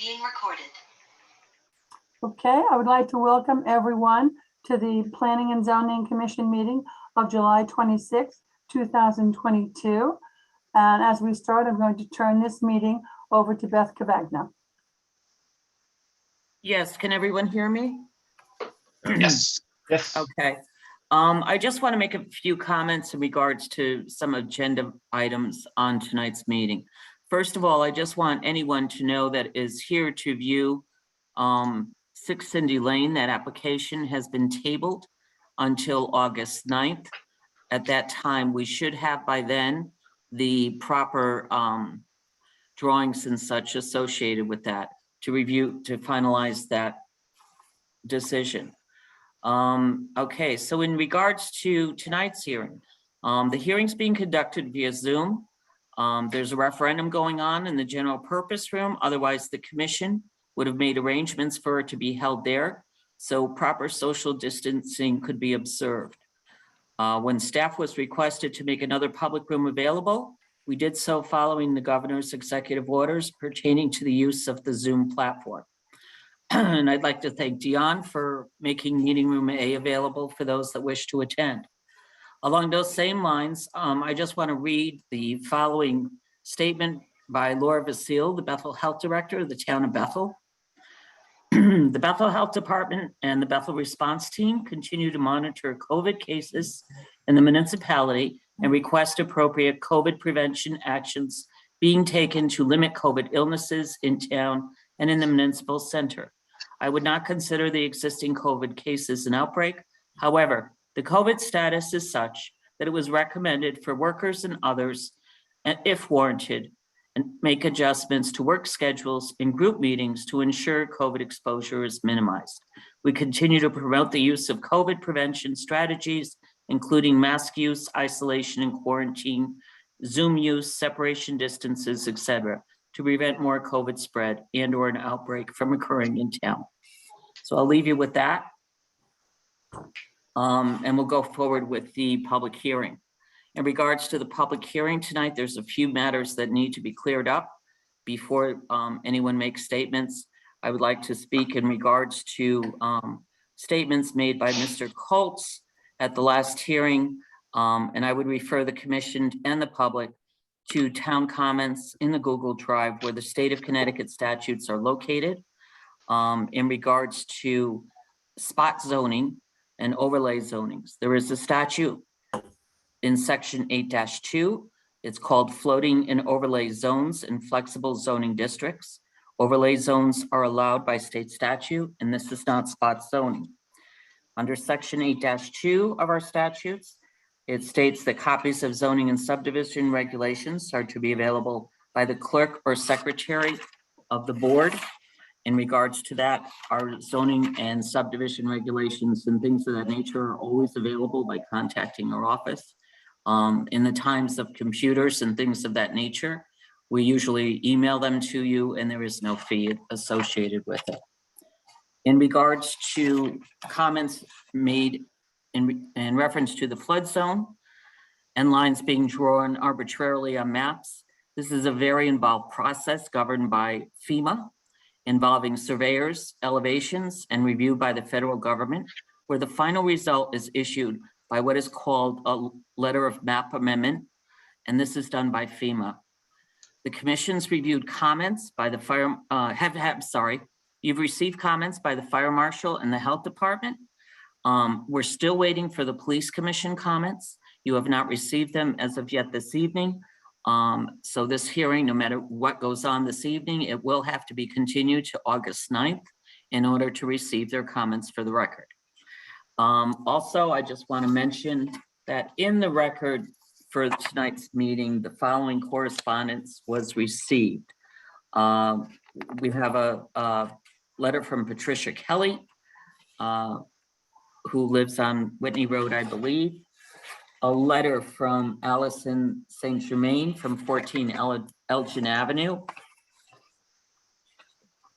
being recorded. Okay, I would like to welcome everyone to the Planning and Zoning Commission meeting of July 26, 2022. And as we start, I'm going to turn this meeting over to Beth Cavagna. Yes, can everyone hear me? Yes. Yes. Okay. I just want to make a few comments in regards to some agenda items on tonight's meeting. First of all, I just want anyone to know that is here to view 6 Cindy Lane. That application has been tabled until August 9th. At that time, we should have by then the proper drawings and such associated with that to review, to finalize that decision. Okay, so in regards to tonight's hearing, the hearing's being conducted via Zoom. There's a referendum going on in the general purpose room. Otherwise, the commission would have made arrangements for it to be held there, so proper social distancing could be observed. When staff was requested to make another public room available, we did so following the governor's executive orders pertaining to the use of the Zoom platform. And I'd like to thank Dion for making meeting room A available for those that wish to attend. Along those same lines, I just want to read the following statement by Laura Vasile, the Bethel Health Director of the town of Bethel. The Bethel Health Department and the Bethel Response Team continue to monitor COVID cases in the municipality and request appropriate COVID prevention actions being taken to limit COVID illnesses in town and in the municipal center. I would not consider the existing COVID cases an outbreak. However, the COVID status is such that it was recommended for workers and others, and if warranted, and make adjustments to work schedules and group meetings to ensure COVID exposure is minimized. We continue to promote the use of COVID prevention strategies, including mask use, isolation and quarantine, Zoom use, separation distances, etc., to prevent more COVID spread and or an outbreak from occurring in town. So I'll leave you with that. And we'll go forward with the public hearing. In regards to the public hearing tonight, there's a few matters that need to be cleared up before anyone makes statements. I would like to speak in regards to statements made by Mr. Colts at the last hearing, and I would refer the commission and the public to town comments in the Google Drive where the state of Connecticut statutes are located in regards to spot zoning and overlay zonings. There is a statute in section 8-2. It's called floating and overlay zones and flexible zoning districts. Overlay zones are allowed by state statute, and this is not spot zoning. Under section 8-2 of our statutes, it states that copies of zoning and subdivision regulations are to be available by the clerk or secretary of the board. In regards to that, our zoning and subdivision regulations and things of that nature are always available by contacting our office. In the times of computers and things of that nature, we usually email them to you and there is no fee associated with it. In regards to comments made in reference to the flood zone and lines being drawn arbitrarily on maps, this is a very involved process governed by FEMA, involving surveyors, elevations, and reviewed by the federal government, where the final result is issued by what is called a letter of map amendment, and this is done by FEMA. The commission's reviewed comments by the you've received comments by the fire marshal and the health department. We're still waiting for the police commission comments. You have not received them as of yet this evening. So this hearing, no matter what goes on this evening, it will have to be continued to August 9th in order to receive their comments for the record. Also, I just want to mention that in the record for tonight's meeting, the following correspondence was received. We have a letter from Patricia Kelly, who lives on Whitney Road, I believe. A letter from Allison St. Germain from 14 Elgin Avenue.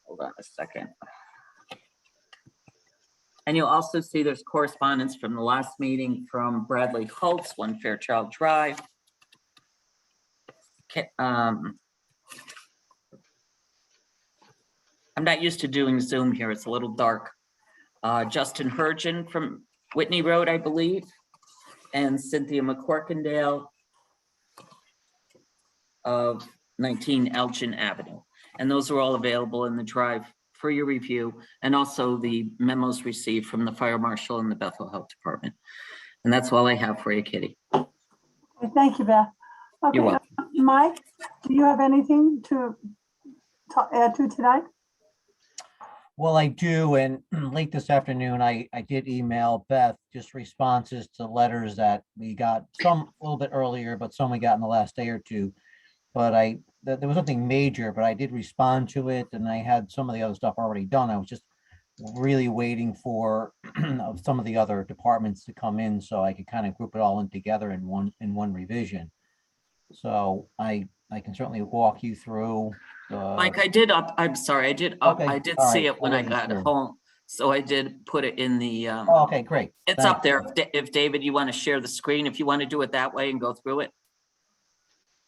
Hold on a second. And you'll also see there's correspondence from the last meeting from Bradley Holtz, 1 Fairchild Drive. I'm not used to doing Zoom here. It's a little dark. Justin Hergen from Whitney Road, I believe, and Cynthia McCorkindale of 19 Elgin Avenue. And those are all available in the drive for your review, and also the memos received from the fire marshal and the Bethel Health Department. And that's all I have for you, Kitty. Thank you, Beth. Okay, You're welcome. Mike, do you have anything to add to tonight? Well, I do, and late this afternoon, I did email Beth just responses to letters that we got, some a little bit earlier, but some we got in the last day or two. But there was nothing major, but I did respond to it, and I had some of the other stuff already done. I was just really waiting for some of the other departments to come in so I could kind of group it all in together in one revision. So I can certainly walk you through. Mike, I'm sorry, I did Okay, all see right, it when I I wasn't got sure. home. So I did put it in the, Oh, okay, great. it's up there. If David, you want to share the screen, if you want to do it that way and go through it.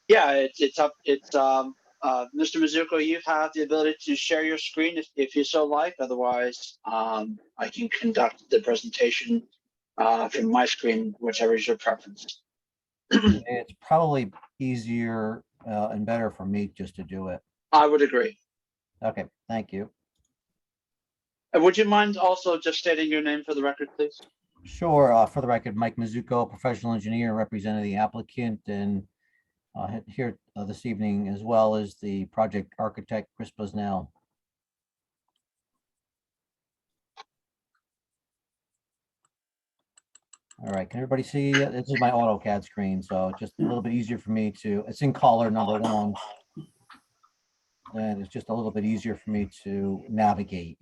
Yeah, it's up. Mr. Mizuko, you have the ability to share your screen if you so like. Otherwise, I can conduct the presentation from my screen, whichever is your preference. It's probably easier and better for me just to do it. I would agree. Okay, thank you. Would you mind also just stating your name for the record, please? Sure. For the record, Mike Mizuko, professional engineer, representing the applicant, and here this evening, as well as the project architect, Chris Busnell. All right, can everybody see? This is my AutoCAD screen, so just a little bit easier for me to, it's in color, number one. And it's just a little bit easier for me to navigate.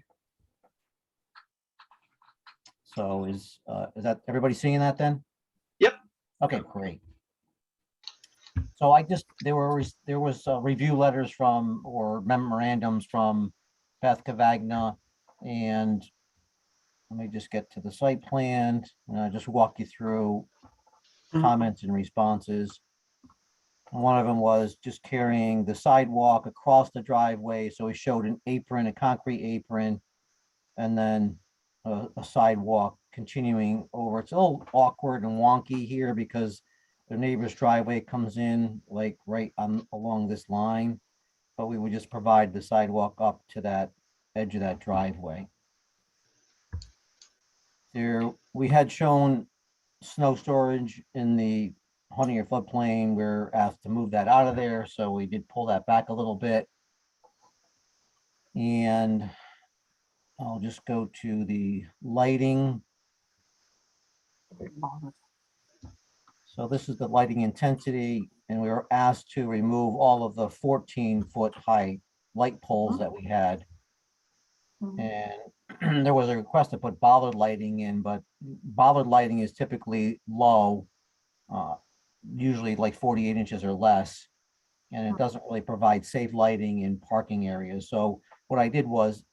So is that everybody seeing that then? Yep. Okay, great. So there was review letters from, or memorandums from Beth Cavagna, and let me just get to the site plan and I'll just walk you through comments and responses. One of them was just carrying the sidewalk across the driveway. So we showed an apron, a concrete apron, and then a sidewalk continuing over. It's a little awkward and wonky here because the neighbor's driveway comes in like right along this line, but we would just provide the sidewalk up to that edge of that driveway. We had shown snow storage in the 100-year floodplain. We're asked to move that out of there, so we did pull that back a little bit. And I'll just go to the lighting. So this is the lighting intensity, and we were asked to remove all of the 14-foot high light poles that we had. And there was a request to put bollard lighting in, but bollard lighting is typically low, usually like 48 inches or less, and it doesn't really provide safe lighting in parking areas. So what I did was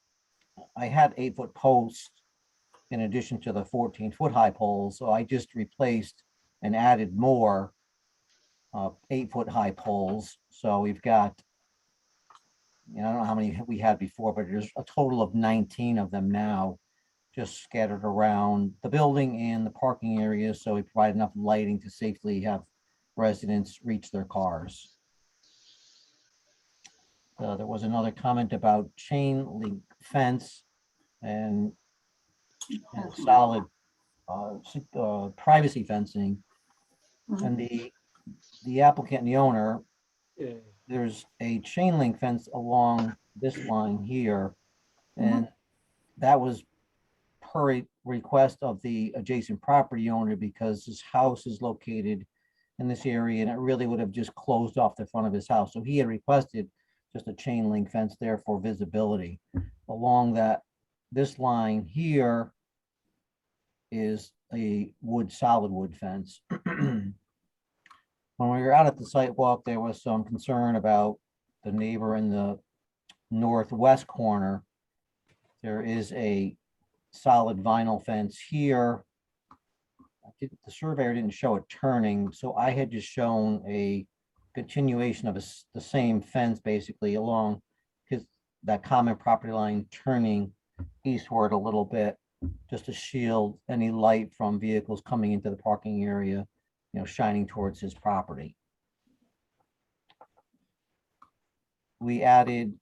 I had 8-foot posts in addition to the 14-foot high poles. So I just replaced and added more 8-foot high poles. So we've got, I don't know how many we had before, but there's a total of 19 of them now, just scattered around the building and the parking areas. So we provide enough lighting to safely have residents reach their cars. There was another comment about chain link fence and solid privacy fencing. And the applicant and the owner, there's a chain link fence along this line here. And that was per request of the adjacent property owner because his house is located in this area and it really would have just closed off the front of his house. So he had requested just a chain link fence there for visibility. Along this line here is a solid wood fence. When we were out at the site walk, there was some concern about the neighbor in the northwest corner. There is a solid vinyl fence here. The surveyor didn't show it turning, so I had just shown a continuation of the same fence basically along that common property line turning eastward a little bit, just to shield any light from vehicles coming into the parking area, shining towards his property. We added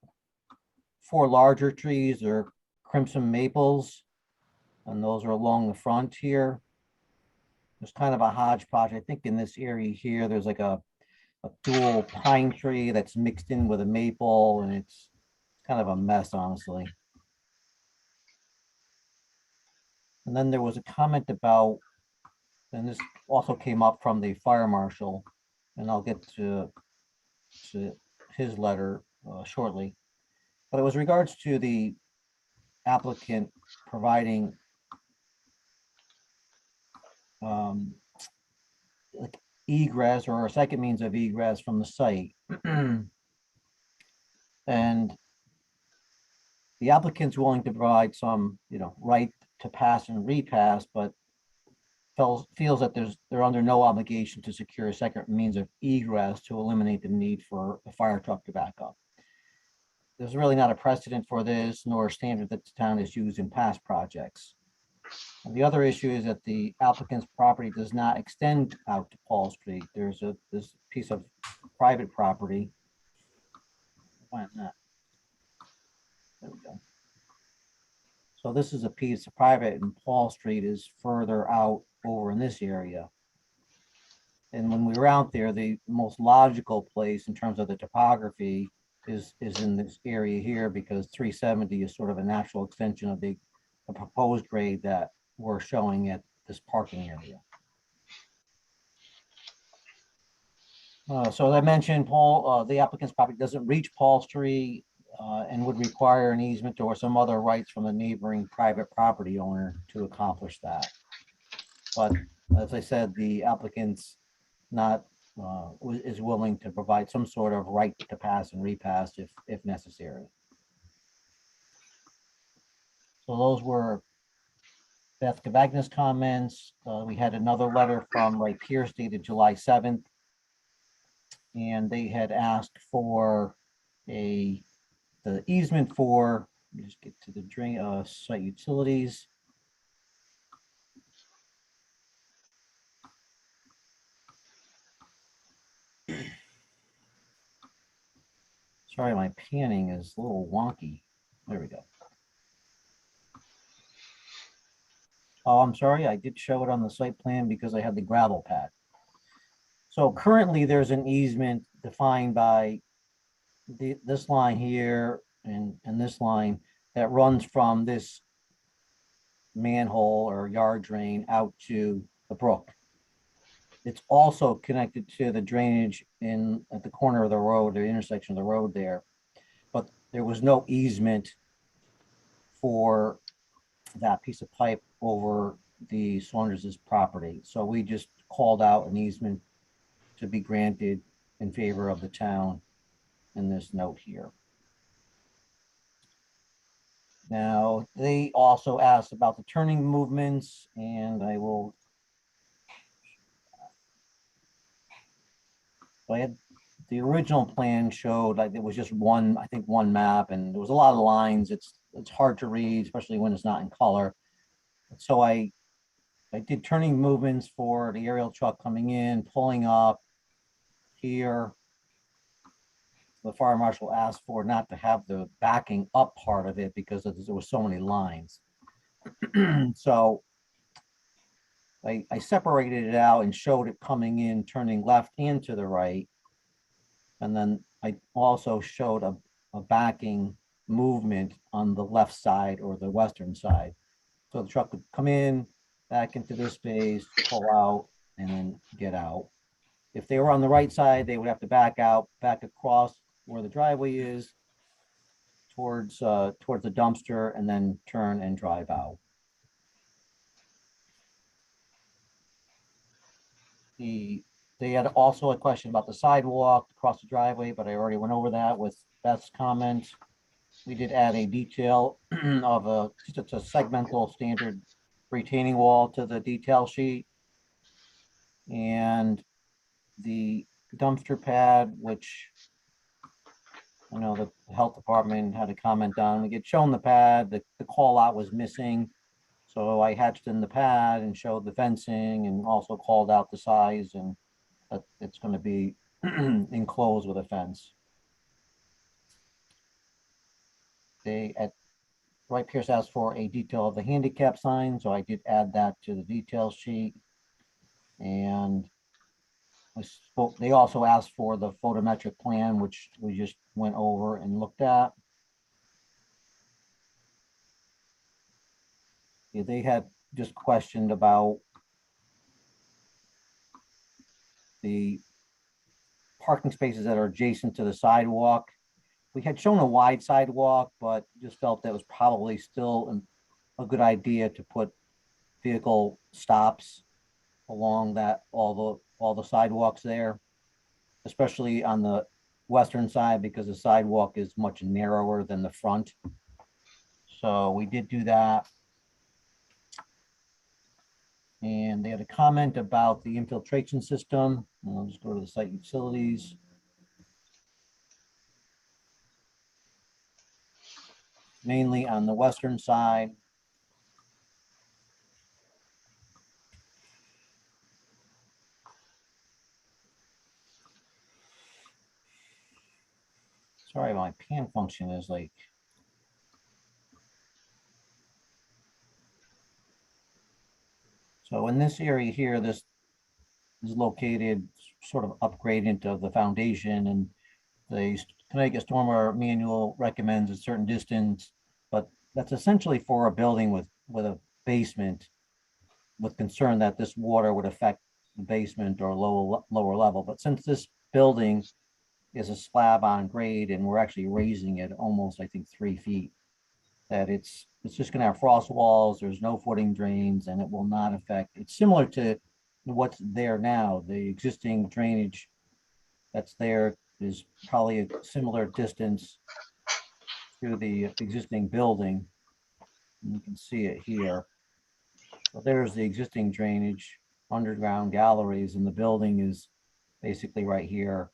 4 larger trees or crimson maples, and those are along the front here. There's kind of a hodgepodge. I think in this area here, there's like a dual pine tree that's mixed in with a maple, and it's kind of a mess, honestly. And then there was a comment about, and this also came up from the fire marshal, and I'll get to his letter shortly. But it was regards to the applicant providing like egress or a second means of egress from the site. And the applicant's willing to provide some, right to pass and repass, but feels that they're under no obligation to secure a second means of egress to eliminate the need for a fire truck to back up. There's really not a precedent for this, nor a standard that the town has used in past projects. And the other issue is that the applicant's property does not extend out to Paul Street. There's this piece of private property. Find that. There we go. So this is a piece of private, and Paul Street is further out over in this area. And when we were out there, the most logical place in terms of the topography is in this area here, because 370 is sort of a natural extension of the proposed grade that we're showing at this parking area. So as I mentioned, Paul, the applicant's property doesn't reach Paul Street and would require an easement or some other rights from the neighboring private property owner to accomplish that. But as I said, the applicant's not is willing to provide some sort of right to pass and repass if necessary. So those were Beth Cavagna's comments. We had another letter from Ray Pierce dated July 7th. And they had asked for the easement for, let me just get to the drain site utilities. Sorry, my panning is a little wonky. There we go. Oh, I'm sorry, I did show it on the site plan because I had the gravel pad. So currently there's an easement defined by this line here and this line that runs from this manhole or yard drain out to the brook. It's also connected to the drainage at the corner of the road, the intersection of the road there. But there was no easement for that piece of pipe over the Saunders' property. So we just called out an easement to be granted in favor of the town in this note here. Now, they also asked about the turning movements, and I will. I had the original plan showed like it was just one map, and there was a lot of lines. It's hard to read, especially when it's not in color. So I did turning movements for the aerial truck coming in, pulling up here. The fire marshal asked for not to have the backing up part of it because there was so many lines. So I separated it out and showed it coming in, turning left and to the right. And then I also showed a backing movement on the left side or the western side. So the truck would come in, back into this space, pull out, and then get out. If they were on the right side, they would have to back out, back across where the driveway is towards the dumpster, and then turn and drive out. They had also a question about the sidewalk across the driveway, but I already went over that with Beth's comment. We did add a detail of just a segmental standard retaining wall to the detail sheet. And the dumpster pad, which I know the health department had a comment on, we get shown the pad, the call out was missing. So I hatched in the pad and showed the fencing and also called out the size and that it's going to be enclosed with a fence. Wright Pierce asked for a detail of the handicap sign, so I did add that to the detail sheet. And they also asked for the photometric plan, which we just went over and looked at. Yeah, they had just questioned about the parking spaces that are adjacent to the sidewalk. We had shown a wide sidewalk, but just felt that was probably still a good idea to put vehicle stops along that, all the sidewalks there, especially on the western side, because the sidewalk is much narrower than the front. So we did do that. And they had a comment about the infiltration system. I'll just go to the site utilities. Mainly on the western side. Sorry, my pan function is like. So in this area here, this is located sort of upgradient of the foundation, and the Connecticut Stormwater Manual recommends a certain distance, but that's essentially for a building with a basement, with concern that this water would affect the basement or lower level. But since this building is a slab on grade and we're actually raising it almost, I think, 3 feet, that it's just going to have frost walls. There's no footing drains, and it will not affect. It's similar to what's there now. The existing drainage that's there is probably a similar distance to the existing building. And you can see it here. So there's the existing drainage, underground galleries, and the building is basically right here.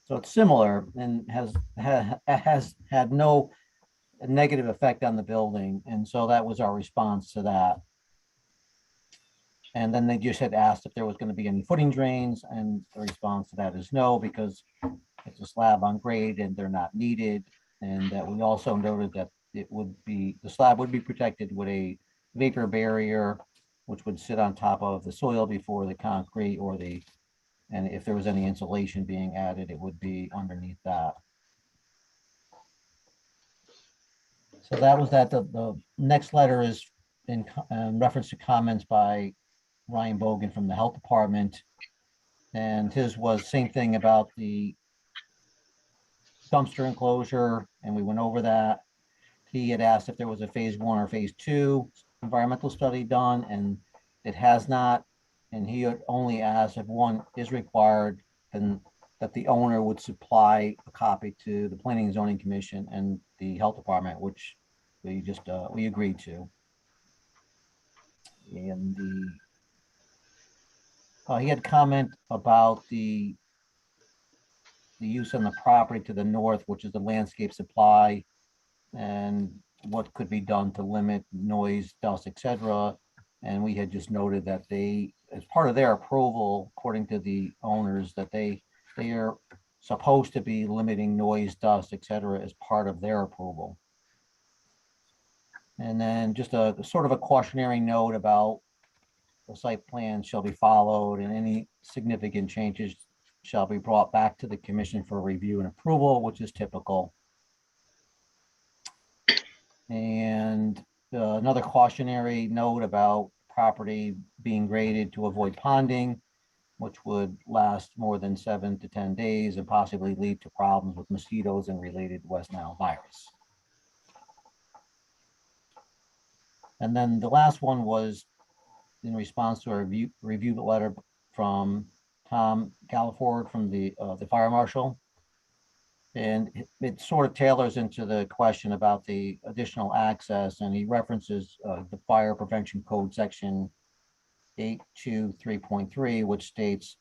So it's similar and has had no negative effect on the building. And so that was our response to that. And then they just had asked if there was going to be any footing drains, and the response to that is no, because it's a slab on grade and they're not needed. And that we also noted that the slab would be protected with a vapor barrier, which would sit on top of the soil before the concrete and if there was any insulation being added, it would be underneath that. So that was that. The next letter is in reference to comments by Ryan Bogan from the health department. And his was same thing about the dumpster enclosure, and we went over that. He had asked if there was a phase 1 or phase 2 environmental study done, and it has not. And he had only asked if one is required, and that the owner would supply a copy to the Planning and Zoning Commission and the health department, which we just we agreed to. And he had comment about the use on the property to the north, which is the landscape supply, and what could be done to limit noise, dust, etc. And we had just noted that they, as part of their approval, according to the owners, that they are supposed to be limiting noise, dust, etc. as part of their approval. And then just a sort of a cautionary note about the site plan shall be followed, and any significant changes shall be brought back to the commission for review and approval, which is typical. And another cautionary note about property being graded to avoid ponding, which would last more than 7 to 10 days and possibly lead to problems with mosquitoes and related West Nile virus. And then the last one was in response to a review letter from Tom Galliford from the fire marshal. And it sort of tailors into the question about the additional access, and he references the Fire Prevention Code section 823.3, which states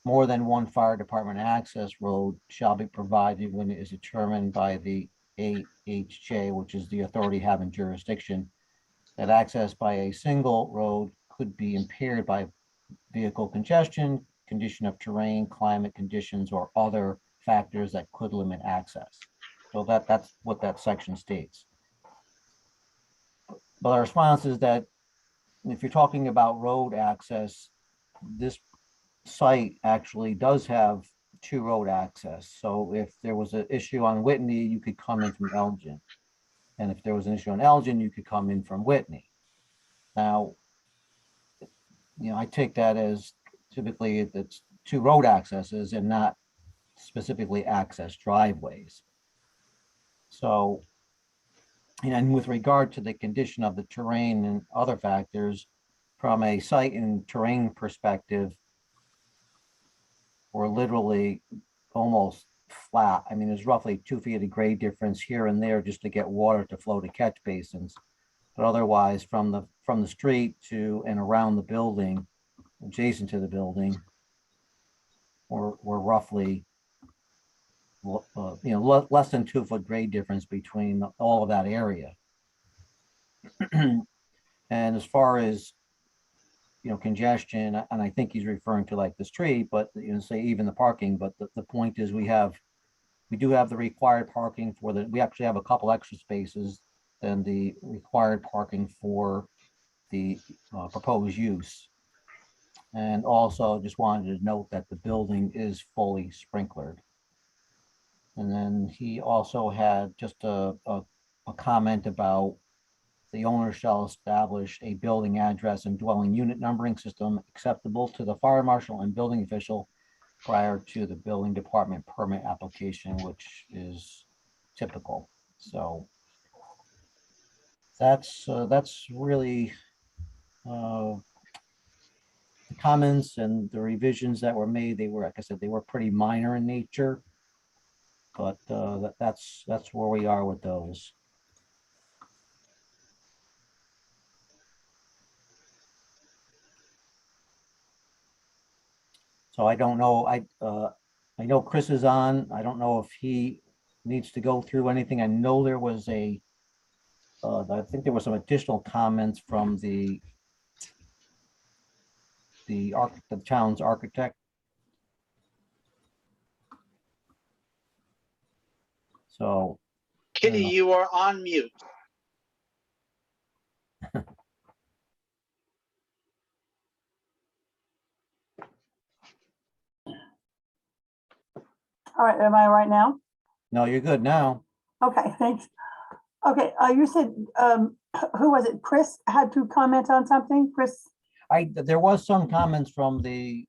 more than one fire department access road shall be provided when it is determined by the AHJ, which is the authority having jurisdiction, that access by a single road could be impaired by vehicle congestion, condition of terrain, climate conditions, or other factors that could limit access. So that's what that section states. But our response is that if you're talking about road access, this site actually does have two road access. So if there was an issue on Whitney, you could come in from Elgin. And if there was an issue on Elgin, you could come in from Whitney. Now, I take that as typically it's two road accesses and not specifically access driveways. So, and with regard to the condition of the terrain and other factors, from a site and terrain perspective, we're literally almost flat. I mean, there's roughly 2 feet of grade difference here and there just to get water to flow to catch basins. But otherwise, from the street to and around the building, adjacent to the building, we're roughly, less than 2 foot grade difference between all of that area. And as far as congestion, and I think he's referring to like the street, but say even the parking. But the point is we do have the required parking we actually have a couple extra spaces than the required parking for the proposed use. And also just wanted to note that the building is fully sprinklered. And then he also had just a comment about the owner shall establish a building address and dwelling unit numbering system acceptable to the fire marshal and building official prior to the building department permit application, which is typical. So that's really the comments and the revisions that were made. They were, like I said, they were pretty minor in nature, but that's where we are with those. So I don't know. I know Chris is on. I don't know if he needs to go through anything. I know there was I think there were some additional comments from the town's architect. So Kitty, you are on mute. All right, am I right now? no, you're good now. Okay, thanks. Okay, you said, who was it? Chris had to comment on something? Chris? There was some comments from the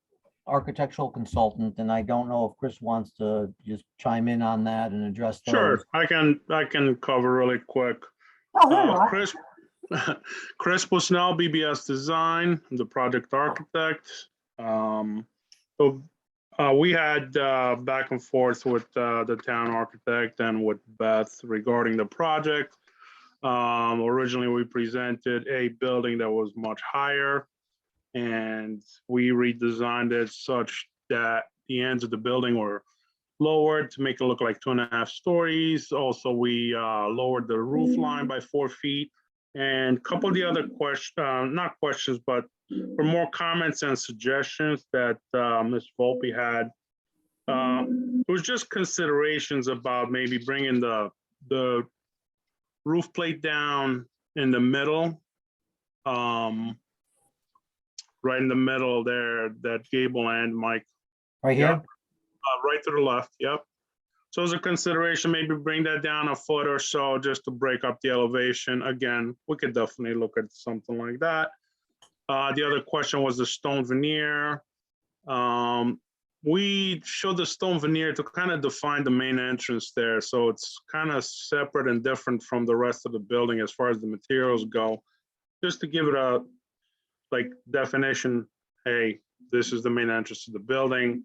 architectural consultant, and I don't know if Chris wants to just chime in on that and address those. Sure, I can cover really quick. Oh, there you are. Chris Busnell, BBS Design, the project architect. We had back and forth with the town architect and with Beth regarding the project. Originally, we presented a building that was much higher, and we redesigned it such that the ends of the building were lowered to make it look like 2.5 stories. Also, we lowered the roof line by 4 feet. And a couple of the other not questions, but for more comments and suggestions that Ms. Volpe had. It was just considerations about maybe bringing the roof plate down in the middle, right in the middle there, that gable end, Mike. Right here? Yep. Right to the left, yep. So as a consideration, maybe bring that down a foot or so just to break up the elevation. Again, we could definitely look at something like that. The other question was the stone veneer. We showed the stone veneer to kind of define the main entrance there. So it's kind of separate and different from the rest of the building as far as the materials go, just to give it a definition. Hey, this is the main entrance to the building.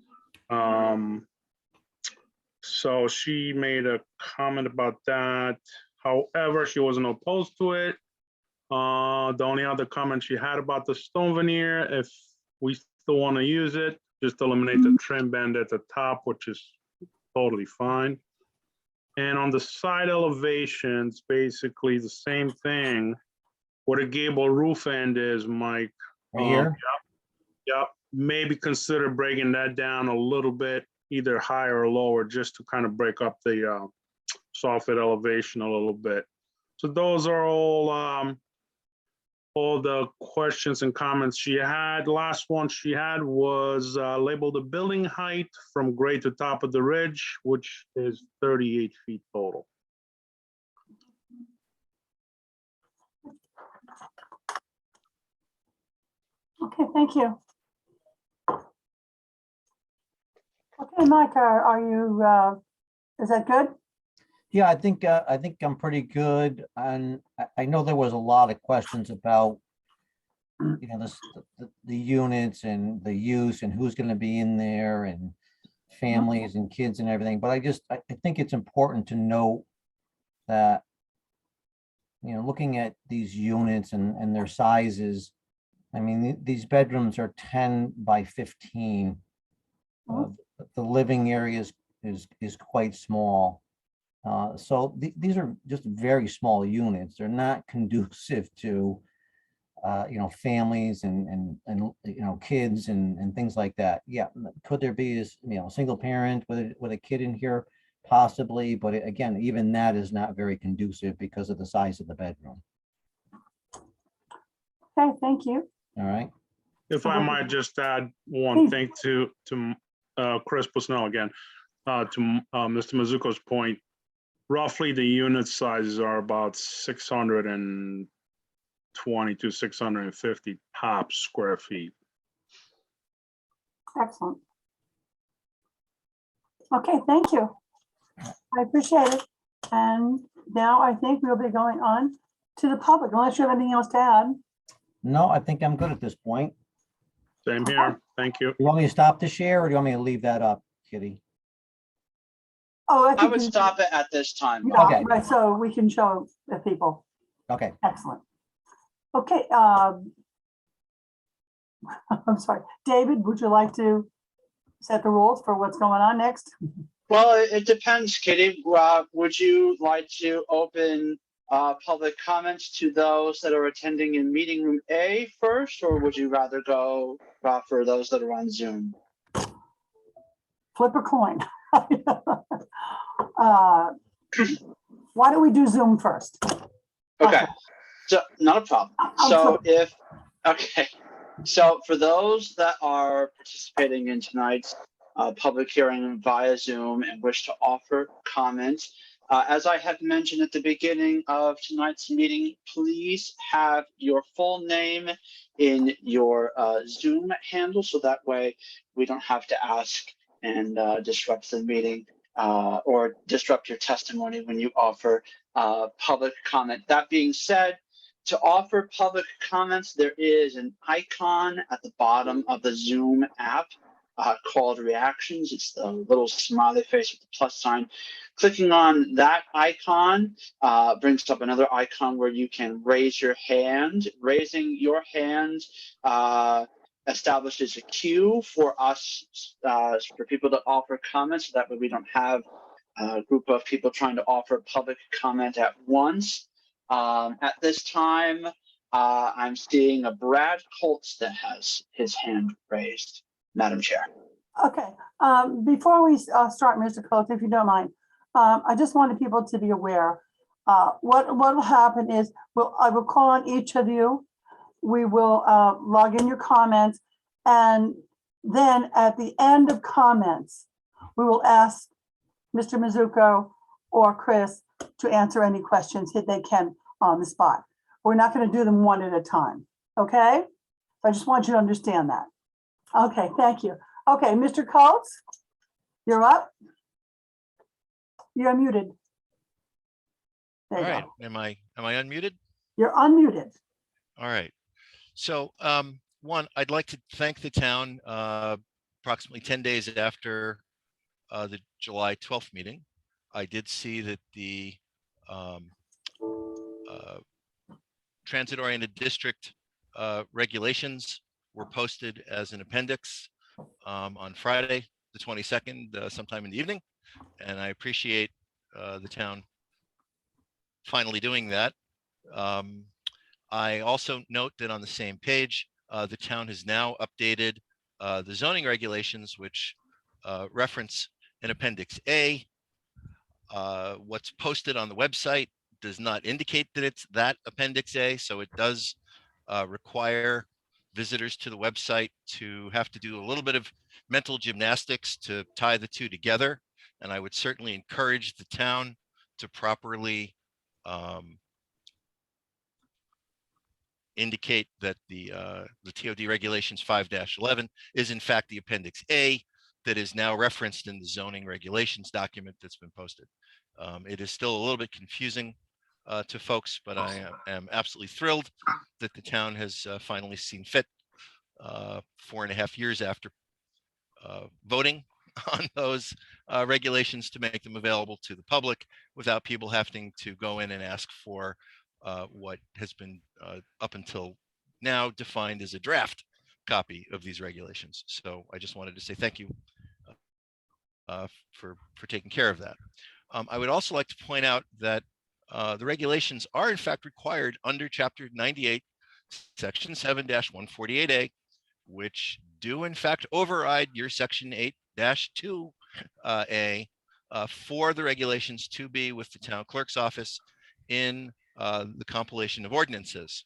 So she made a comment about that. However, she wasn't opposed to it. The only other comment she had about the stone veneer, if we still want to use it, just eliminate the trim band at the top, which is totally fine. And on the side elevations, basically the same thing. What a gable roof end is, Mike. Right here? Yep, maybe consider breaking that down a little bit, either higher or lower, just to kind of break up the soffit elevation a little bit. So those are all the questions and comments she had. Last one she had was label the building height from grade to top of the ridge, which is 38 feet total. Okay, thank you. Okay, Mike, are you, is that good? Yeah, I think I'm pretty good. And I know there was a lot of questions about, you know, the units and the use and who's going to be in there and families and kids and everything. But I think it's important to note that, you know, looking at these units and their sizes, I mean, these bedrooms are 10 by 15. The living area is quite small. So these are just very small units. They're not conducive to, you know, families and you know, kids and things like that. Yeah, could there be, you know, a single parent with a kid in here? Possibly, but again, even that is not very conducive because of the size of the bedroom. Okay, thank you. All right. If I might just add one thing to Chris Pusnell again, to Mr. Mizuko's point, roughly the unit sizes are about 620 to 650 tops square feet. Excellent. Okay, thank you. I appreciate it. And now I think we'll be going on to the public, unless you have anything else to add. No, I think I'm good at this point. Same here. Thank you. You want me to stop the share or do you want me to leave that up, Kitty? Oh, I would stop it at this time. Yeah, Okay. right, so we can show the people. Okay. Excellent. Okay, I'm sorry. David, would you like to set the rules for what's going on next? Well, it depends, Kitty. Would you like to open public comments to those that are attending in meeting room A first, or would you rather go for those that are on Zoom? Flip a coin. Why don't we do Zoom first? Okay, so not a problem. I'm So flipping. so for those that are participating in tonight's public hearing via Zoom and wish to offer comments, as I have mentioned at the beginning of tonight's meeting, please have your full name in your Zoom handle, so that way we don't have to ask and disrupt the meeting or disrupt your testimony when you offer public comment. That being said, to offer public comments, there is an icon at the bottom of the Zoom app called Reactions. It's the little smiley face with the plus sign. Clicking on that icon brings up another icon where you can raise your hand. Raising your hand establishes a queue for us, for people to offer comments, so that way we don't have a group of people trying to offer public comment at once. At this time, I'm seeing a Brad Colts that has his hand raised, Madam Chair. Okay, before we start, Mr. Coates, if you don't mind, I just wanted people to be aware. What will happen is I will call on each of you. We will log in your comments, and then at the end of comments, we will ask Mr. Mizuko or Chris to answer any questions that they can on the spot. We're not going to do them one at a time, okay? I just want you to understand that. Okay, thank you. Okay, Mr. Coates, you're up. You're muted. There All you right, go. am I unmuted? You're unmuted. All right. So one, I'd like to thank the town approximately 10 days after the July 12th meeting. I did see that the transit-oriented district regulations were posted as an appendix. on Friday, the 22nd, sometime in the evening. And I appreciate the town finally doing that. I also note that on the same page, the town has now updated the zoning regulations, which reference in Appendix A. What's posted on the website does not indicate that it's that Appendix A, so it does require visitors to the website to have to do a little bit of mental gymnastics to tie the two together. And I would certainly encourage the town to properly indicate that the TOD regulations 5-11 is in fact the Appendix A that is now referenced in the zoning regulations document that's been posted. It is still a little bit confusing to folks, but I am absolutely thrilled that the town has finally seen fit 4.5 years after voting on those regulations to make them available to the public without people having to go in and ask for what has been up until now defined as a draft copy of these regulations. So I just wanted to say thank you for taking care of that. I would also like to point out that the regulations are in fact required under Chapter 98, Section 7-148A, which do in fact override your Section 8-2A for the regulations to be with the town clerk's office in the compilation of ordinances.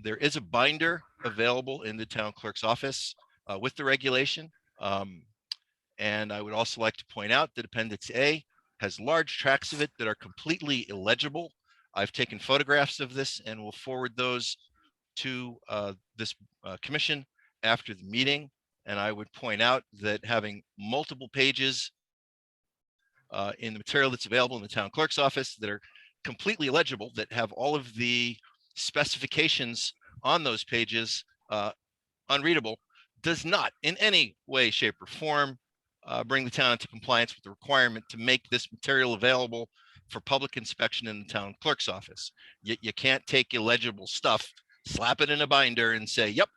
There is a binder available in the town clerk's office with the regulation. And I would also like to point out that Appendix A has large tracts of it that are completely illegible. I've taken photographs of this and will forward those to this commission after the meeting. And I would point out that having multiple pages in the material that's available in the town clerk's office that are completely illegible, that have all of the specifications on those pages unreadable, does not in any way, shape, or form bring the town into compliance with the requirement to make this material available for public inspection in the town clerk's office. You can't take illegible stuff, slap it in a binder and say, yep,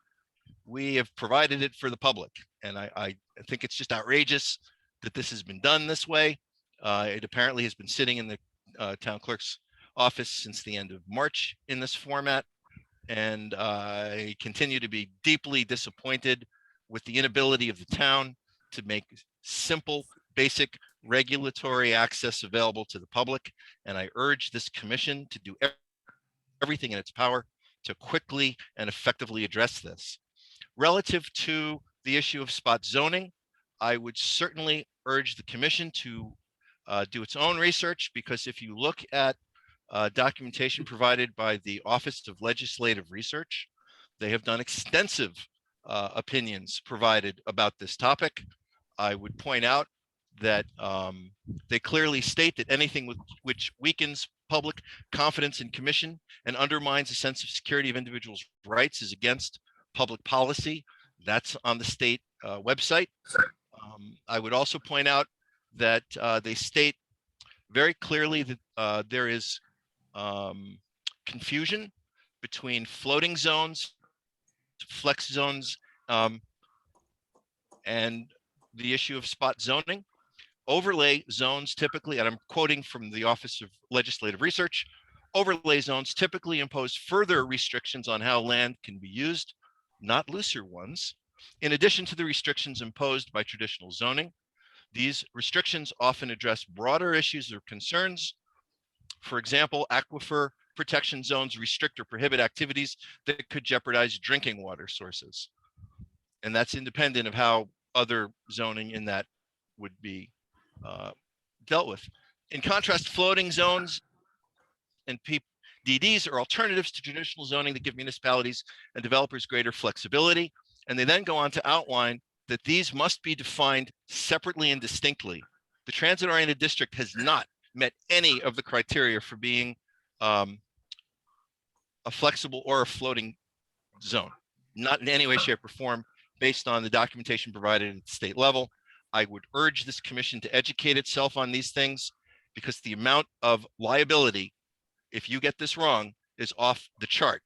we have provided it for the public. And I think it's just outrageous that this has been done this way. It apparently has been sitting in the town clerk's office since the end of March in this format. And I continue to be deeply disappointed with the inability of the town to make simple, basic regulatory access available to the public. And I urge this commission to do everything in its power to quickly and effectively address this. Relative to the issue of spot zoning, I would certainly urge the commission to do its own research, because if you look at documentation provided by the Office of Legislative Research, they have done extensive opinions provided about this topic. I would point out that they clearly state that anything which weakens public confidence in commission and undermines a sense of security of individuals' rights is against public policy. That's on the state website. I would also point out that they state very clearly that there is confusion between floating zones, flex zones, and the issue of spot zoning. Overlay zones typically, and I'm quoting from the Office of Legislative Research, overlay zones typically impose further restrictions on how land can be used, not looser ones. In addition to the restrictions imposed by traditional zoning, these restrictions often address broader issues or concerns. For example, aquifer protection zones restrict or prohibit activities that could jeopardize drinking water sources. And that's independent of how other zoning in that would be dealt with. In contrast, floating zones and DDs are alternatives to traditional zoning that give municipalities and developers greater flexibility. And they then go on to outline that these must be defined separately and distinctly. The transit-oriented district has not met any of the criteria for being a flexible or a floating zone, not in any way, shape, or form, based on the documentation provided at the state level. I would urge this commission to educate itself on these things, because the amount of liability, if you get this wrong, is off the chart.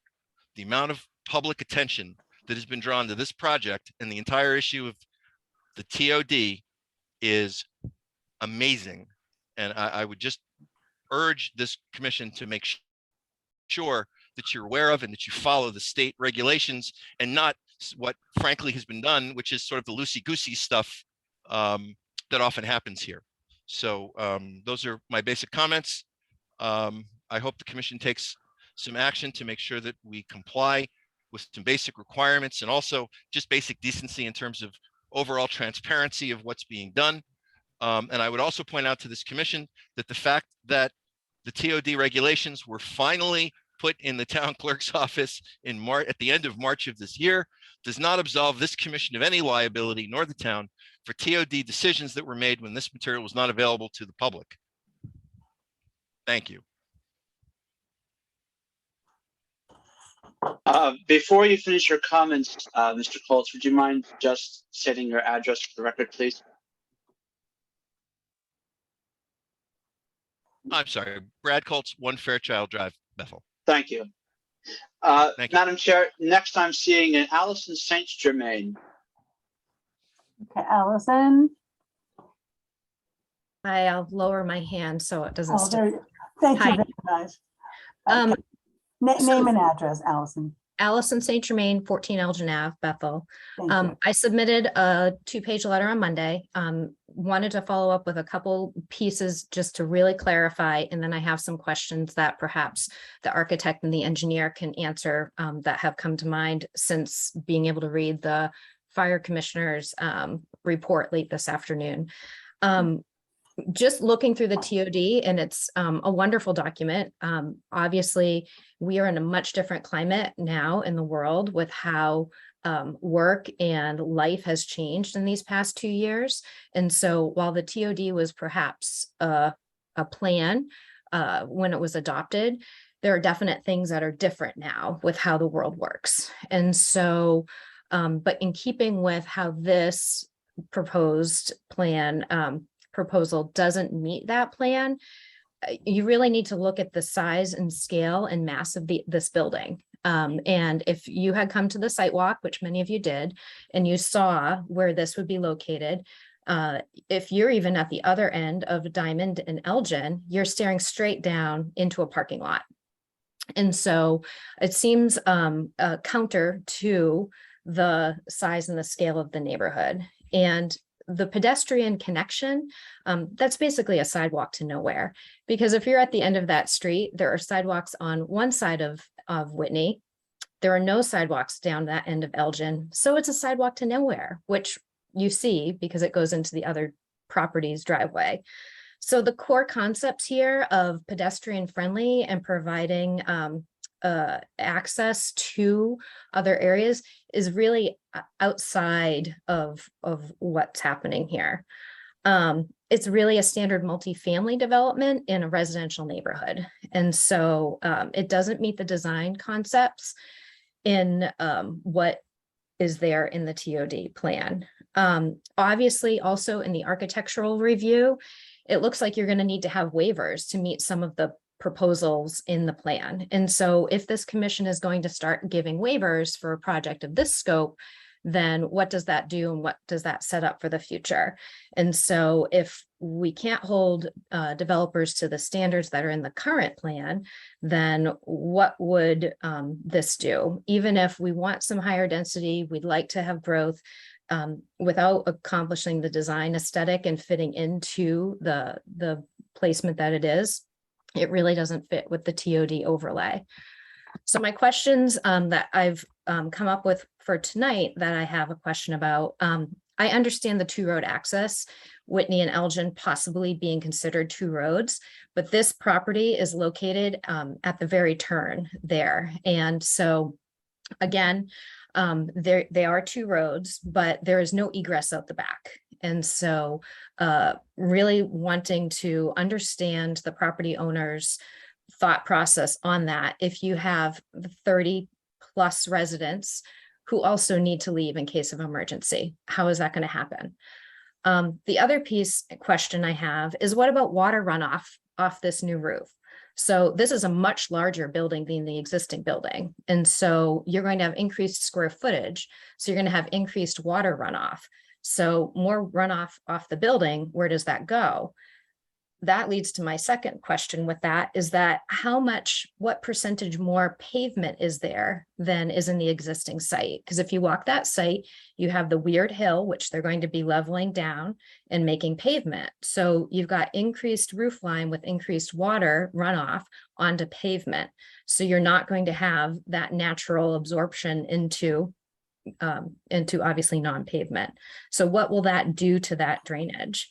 The amount of public attention that has been drawn to this project and the entire issue of the TOD is amazing. And I would just urge this commission to make sure that you're aware of and that you follow the state regulations and not what frankly has been done, which is sort of the loosey-goosey stuff that often happens here. So those are my basic comments. I hope the commission takes some action to make sure that we comply with some basic requirements and also just basic decency in terms of overall transparency of what's being done. And I would also point out to this commission that the fact that the TOD regulations were finally put in the town clerk's office in March, at the end of March of this year, does not absolve this commission of any liability, nor the town, for TOD decisions that were made when this material was not available to the public. Thank you. Before you finish your comments, Mr. Colts, would you mind just setting your address for the record, please? I'm sorry, Brad Colts, 1 Fairchild Drive, Bethel. Thank you. Thank you. Madam Chair, next I'm seeing an Allison St. Germain. Okay, Allison. I'll lower my hand so it doesn't Oh, stick. there you go. Thank you Hi. very much. Um, Okay. so- Name and address, Allison. Allison St. Germain, 14 Elgin Ave, Bethel. Thank you. I submitted a 2-page letter on Monday. Wanted to follow up with a couple pieces just to really clarify, and then I have some questions that perhaps the architect and the engineer can answer that have come to mind since being able to read the fire commissioner's report late this afternoon. Just looking through the TOD, and it's a wonderful document. Obviously, we are in a much different climate now in the world with how work and life has changed in these past 2 years. And so while the TOD was perhaps a plan when it was adopted, there are definite things that are different now with how the world works. And so, but in keeping with how this proposed plan proposal doesn't meet that plan, you really need to look at the size and scale and mass of this building. And if you had come to the site walk, which many of you did, and you saw where this would be located, if you're even at the other end of Diamond and Elgin, you're staring straight down into a parking lot. And so it seems counter to the size and the scale of the neighborhood. And the pedestrian connection, that's basically a sidewalk to nowhere. Because if you're at the end of that street, there are sidewalks on one side of Whitney. There are no sidewalks down that end of Elgin. So it's a sidewalk to nowhere, which you see because it goes into the other property's driveway. So the core concepts here of pedestrian friendly and providing access to other areas is really outside of what's happening here. It's really a standard multifamily development in a residential neighborhood. And so it doesn't meet the design concepts in what is there in the TOD plan. Obviously, also in the architectural review, it looks like you're going to need to have waivers to meet some of the proposals in the plan. And so if this commission is going to start giving waivers for a project of this scope, then what does that do and what does that set up for the future? And so if we can't hold developers to the standards that are in the current plan, then what would this do? Even if we want some higher density, we'd like to have growth without accomplishing the design aesthetic and fitting into the placement that it is, it really doesn't fit with the TOD overlay. So my questions that I've come up with for tonight that I have a question about, I understand the 2-road access, Whitney and Elgin possibly being considered 2 roads, but this property is located at the very turn there. And so again, they are 2 roads, but there is no egress out the back. And so really wanting to understand the property owner's thought process on that. If you have 30+ residents who also need to leave in case of emergency, how is that going to happen? The other question I have is what about water runoff off this new roof? So this is a much larger building than the existing building. And so you're going to have increased square footage. So you're going to have increased water runoff. So more runoff off the building, where does that go? That leads to my second question with that, is that what percentage more pavement is there than is in the existing site? Because if you walk that site, you have the weird hill, which they're going to be leveling down and making pavement. So you've got increased roof line with increased water runoff onto pavement. So you're not going to have that natural absorption into obviously non-pavement. So what will that do to that drainage?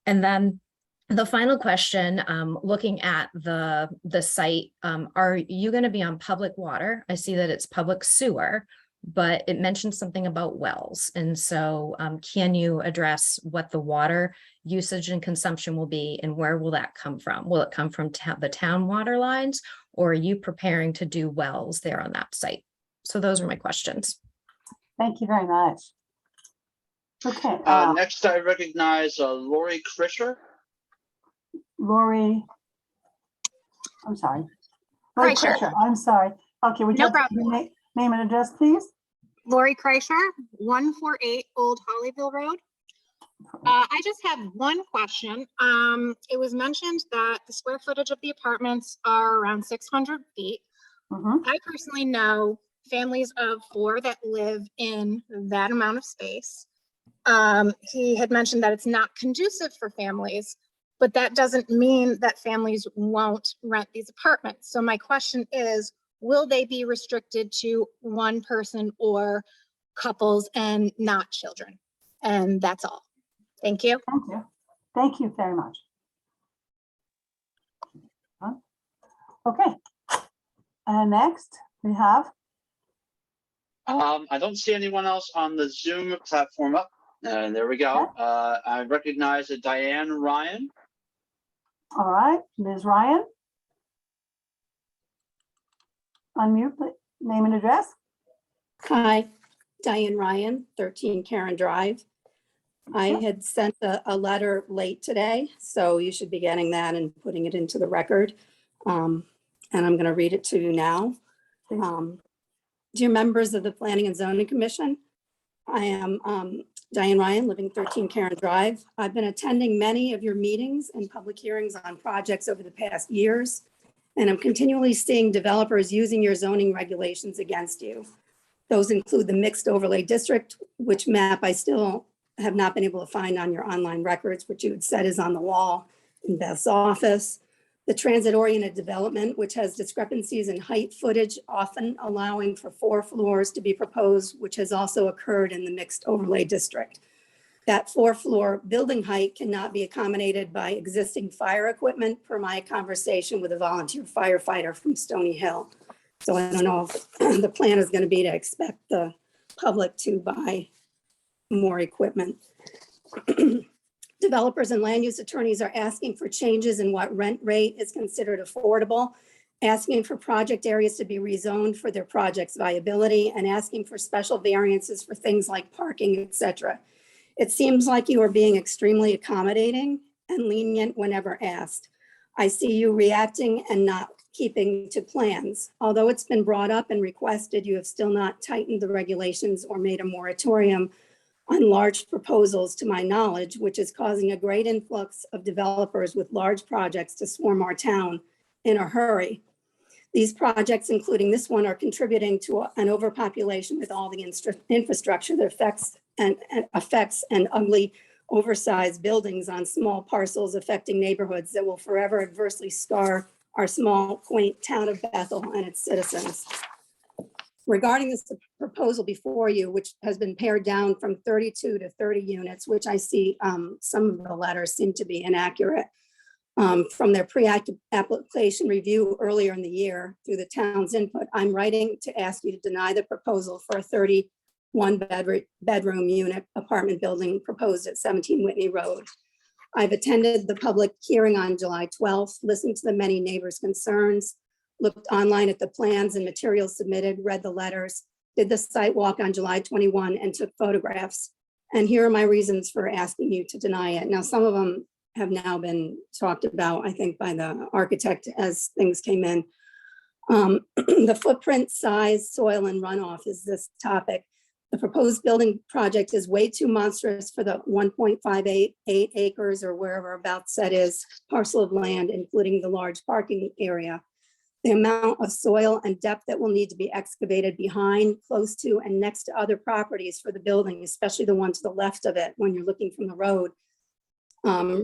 And then the final question, looking at the site, are you going to be on public water? I see that it's public sewer, but it mentions something about wells. And so can you address what the water usage and consumption will be, and where will that come from? Will it come from the town water lines, or are you preparing to do wells there on that site? So those are my questions. Thank you very much. Okay, Next, I recognize Lori Krischer. Lori, I'm sorry. Lori Kreischer. Kreischer, I'm sorry. Okay, would you No like to problem. name and address, please? Lori Kreischer, 148 Old Hollyville Road. I just have one question. It was mentioned that the square footage of the apartments are around 600 feet. I personally know families of 4 that live in that amount of space. He had mentioned that it's not conducive for families, but that doesn't mean that families won't rent these apartments. So my question is, will they be restricted to one person or couples and not children? And that's all. Thank you. Thank you. Thank you very much. Okay. And next we have. I don't see anyone else on the Zoom platform up. There we go. I recognize Diane Ryan. All right, Ms. Ryan. Unmute, name and address. Hi, Diane Ryan, 13 Karen Drive. I had sent a letter late today, so you should be getting that and putting it into the record. And I'm going to read it to you now. Dear members of the Planning and Zoning Commission, I am Diane Ryan, living 13 Karen Drive. I've been attending many of your meetings and public hearings on projects over the past years, and I'm continually seeing developers using your zoning regulations against you. Those include the mixed overlay district, which map I still have not been able to find on your online records, which you had said is on the wall in Beth's office. The transit-oriented development, which has discrepancies in height footage, often allowing for 4 floors to be proposed, which has also occurred in the mixed overlay district. That 4-floor building height cannot be accommodated by existing fire equipment, per my conversation with a volunteer firefighter from Stony Hill. So I don't know if the plan is going to be to expect the public to buy more equipment. Developers and land use attorneys are asking for changes in what rent rate is considered affordable, asking for project areas to be rezoned for their project's viability, and asking for special variances for things like parking, etc. It seems like you are being extremely accommodating and lenient whenever asked. I see you reacting and not keeping to plans. Although it's been brought up and requested, you have still not tightened the regulations or made a moratorium on large proposals, to my knowledge, which is causing a great influx of developers with large projects to swarm our town in a hurry. These projects, including this one, are contributing to an overpopulation with all the infrastructure that affects and ugly, oversized buildings on small parcels, affecting neighborhoods that will forever adversely scar our small, quaint town of Bethel and its citizens. Regarding this proposal before you, which has been pared down from 32 to 30 units, which I see some of the letters seem to be inaccurate from their pre-application review earlier in the year through the town's input, I'm writing to ask you to deny the proposal for a 31 bedroom unit apartment building proposed at 17 Whitney Road. I've attended the public hearing on July 12th, listened to the many neighbors' concerns, looked online at the plans and materials submitted, read the letters, did the site walk on July 21 and took photographs. And here are my reasons for asking you to deny it. Now, some of them have now been talked about, I think, by the architect as things came in. The footprint, size, soil, and runoff is this topic. The proposed building project is way too monstrous for the 1.588 acres or wherever about that is parcel of land, including the large parking area. The amount of soil and depth that will need to be excavated behind, close to, and next to other properties for the building, especially the one to the left of it when you're looking from the road,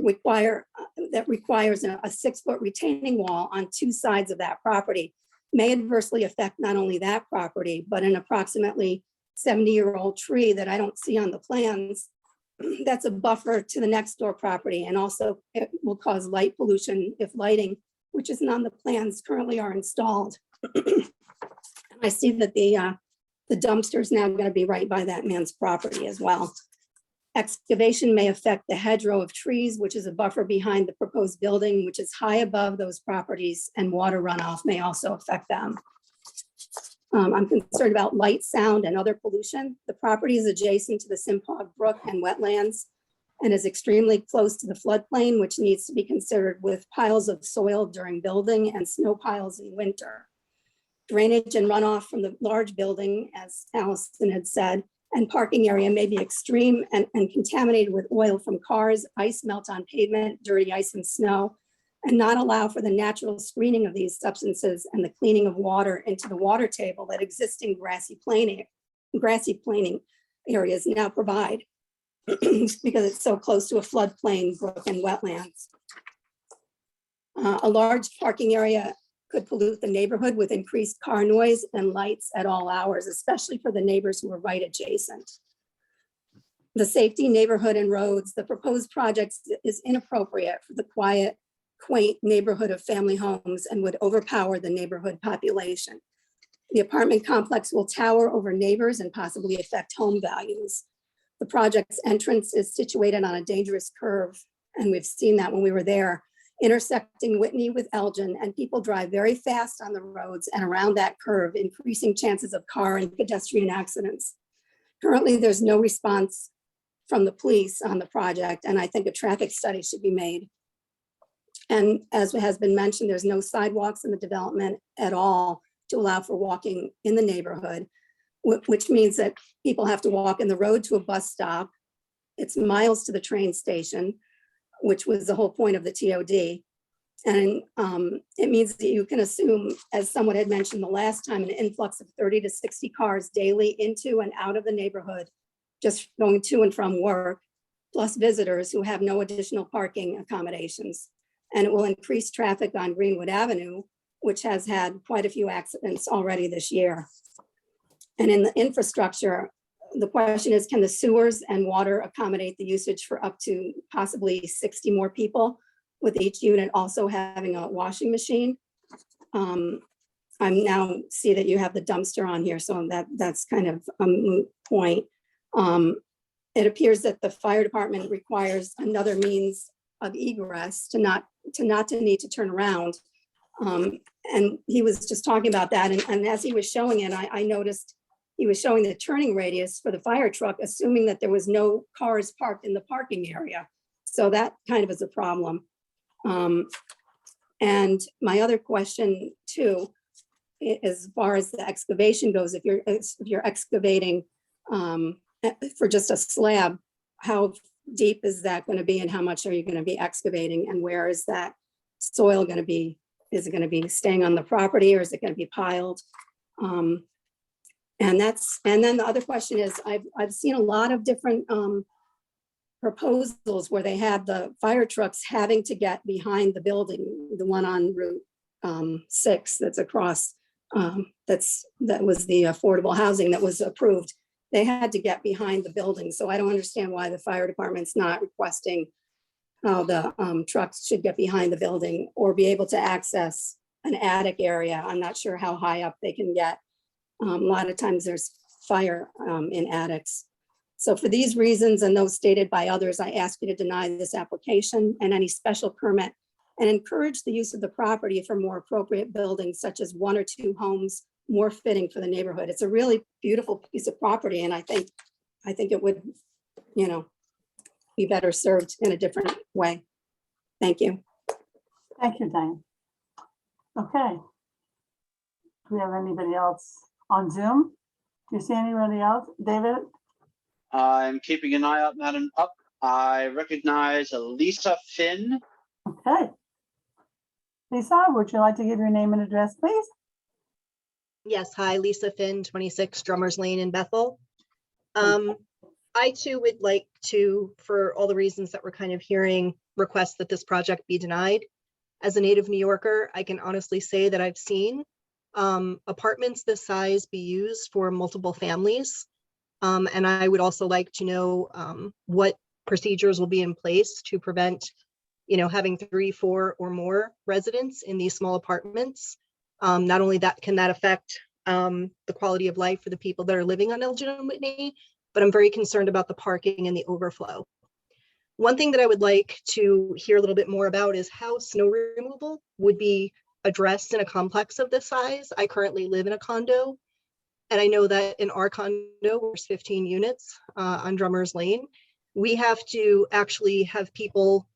requires a 6-foot retaining wall on 2 sides of that property. May adversely affect not only that property, but an approximately 70-year-old tree that I don't see on the plans. That's a buffer to the next door property, and also it will cause light pollution if lighting, which isn't on the plans, currently are installed. I see that the dumpster is now going to be right by that man's property as well. Excavation may affect the hedgerow of trees, which is a buffer behind the proposed building, which is high above those properties, and water runoff may also affect them. I'm concerned about light, sound, and other pollution. The property is adjacent to the Simpog Brook and wetlands and is extremely close to the floodplain, which needs to be considered with piles of soil during building and snow piles in winter. Drainage and runoff from the large building, as Allison had said, and parking area may be extreme and contaminated with oil from cars, ice melt on pavement, dirty ice and snow, and not allow for the natural screening of these substances and the cleaning of water into the water table that existing grassy planing areas now provide because it's so close to a floodplain, brook, and wetlands. A large parking area could pollute the neighborhood with increased car noise and lights at all hours, especially for the neighbors who are right adjacent. The safety, neighborhood, and roads. The proposed project is inappropriate for the quiet, quaint neighborhood of family homes and would overpower the neighborhood population. The apartment complex will tower over neighbors and possibly affect home values. The project's entrance is situated on a dangerous curve, and we've seen that when we were there, intersecting Whitney with Elgin, and people drive very fast on the roads and around that curve, increasing chances of car and pedestrian accidents. Currently, there's no response from the police on the project, and I think a traffic study should be made. And as has been mentioned, there's no sidewalks in the development at all to allow for walking in the neighborhood, which means that people have to walk in the road to a bus stop. It's miles to the train station, which was the whole point of the TOD. And it means that you can assume, as someone had mentioned the last time, an influx of 30 to 60 cars daily into and out of the neighborhood, just going to and from work, plus visitors who have no additional parking accommodations. And it will increase traffic on Greenwood Avenue, which has had quite a few accidents already this year. And in the infrastructure, the question is, can the sewers and water accommodate the usage for up to possibly 60 more people, with each unit also having a washing machine? I now see that you have the dumpster on here, so that's kind of a moot point. It appears that the fire department requires another means of egress to not need to turn around. And he was just talking about that. And as he was showing it, I noticed he was showing the turning radius for the fire truck, assuming that there was no cars parked in the parking area. So that kind of is a problem. And my other question too, as far as the excavation goes, if you're excavating for just a slab, how deep is that going to be, and how much are you going to be excavating, and where is that soil going to be? Is it going to be staying on the property, or is it going to be piled? And then the other question is, I've seen a lot of different proposals where they had the fire trucks having to get behind the building, the one on Route 6 that's across, that was the affordable housing that was approved. They had to get behind the building. So I don't understand why the fire department's not requesting how the trucks should get behind the building or be able to access an attic area. I'm not sure how high up they can get. A lot of times there's fire in attics. So for these reasons and those stated by others, I ask you to deny this application and any special permit, and encourage the use of the property for more appropriate buildings, such as 1 or 2 homes more fitting for the neighborhood. It's a really beautiful piece of property, and I think it would, be better served in a different way. Thank you. Thank you, Diane. Okay. Do we have anybody else on Zoom? Do you see anybody else? David? I'm keeping an eye out, Madam. Up. I recognize Lisa Finn. Okay. Lisa, would you like to give your name and address, please? Yes, hi, Lisa Finn, 26 Drummers Lane in Bethel. I too would like to, for all the reasons that we're kind of hearing, request that this project be denied. As a native New Yorker, I can honestly say that I've seen apartments this size be used for multiple families. And I would also like to know what procedures will be in place to prevent, having 3, 4 or more residents in these small apartments. Not only that, can that affect the quality of life for the people that are living on Elgin and Whitney, but I'm very concerned about the parking and the overflow. One thing that I would like to hear a little bit more about is how snow removal would be addressed in a complex of this size. I currently live in a condo, and I know that in our condo, there's 15 units on Drummers Lane. We have to actually have people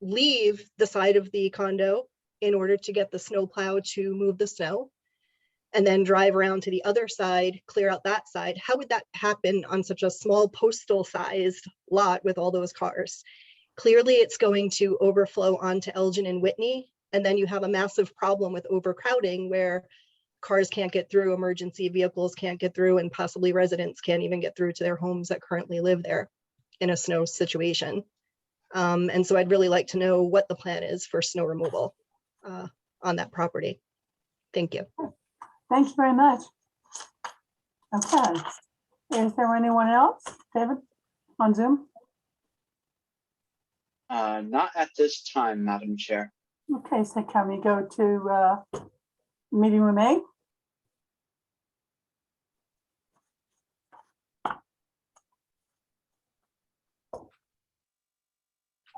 leave the side of the condo in order to get the snow plow to move the snow, and then drive around to the other side, clear out that side. How would that happen on such a small postal sized lot with all those cars? Clearly it's going to overflow onto Elgin and Whitney. And then you have a massive problem with overcrowding where cars can't get through, emergency vehicles can't get through, and possibly residents can't even get through to their homes that currently live there in a snow situation. And so I'd really like to know what the plan is for snow removal on that property. Thank you. Thank you very much. Okay. Is there anyone else? David, on Zoom? Not at this time, Madam Chair. Okay, so can we go to meeting room A?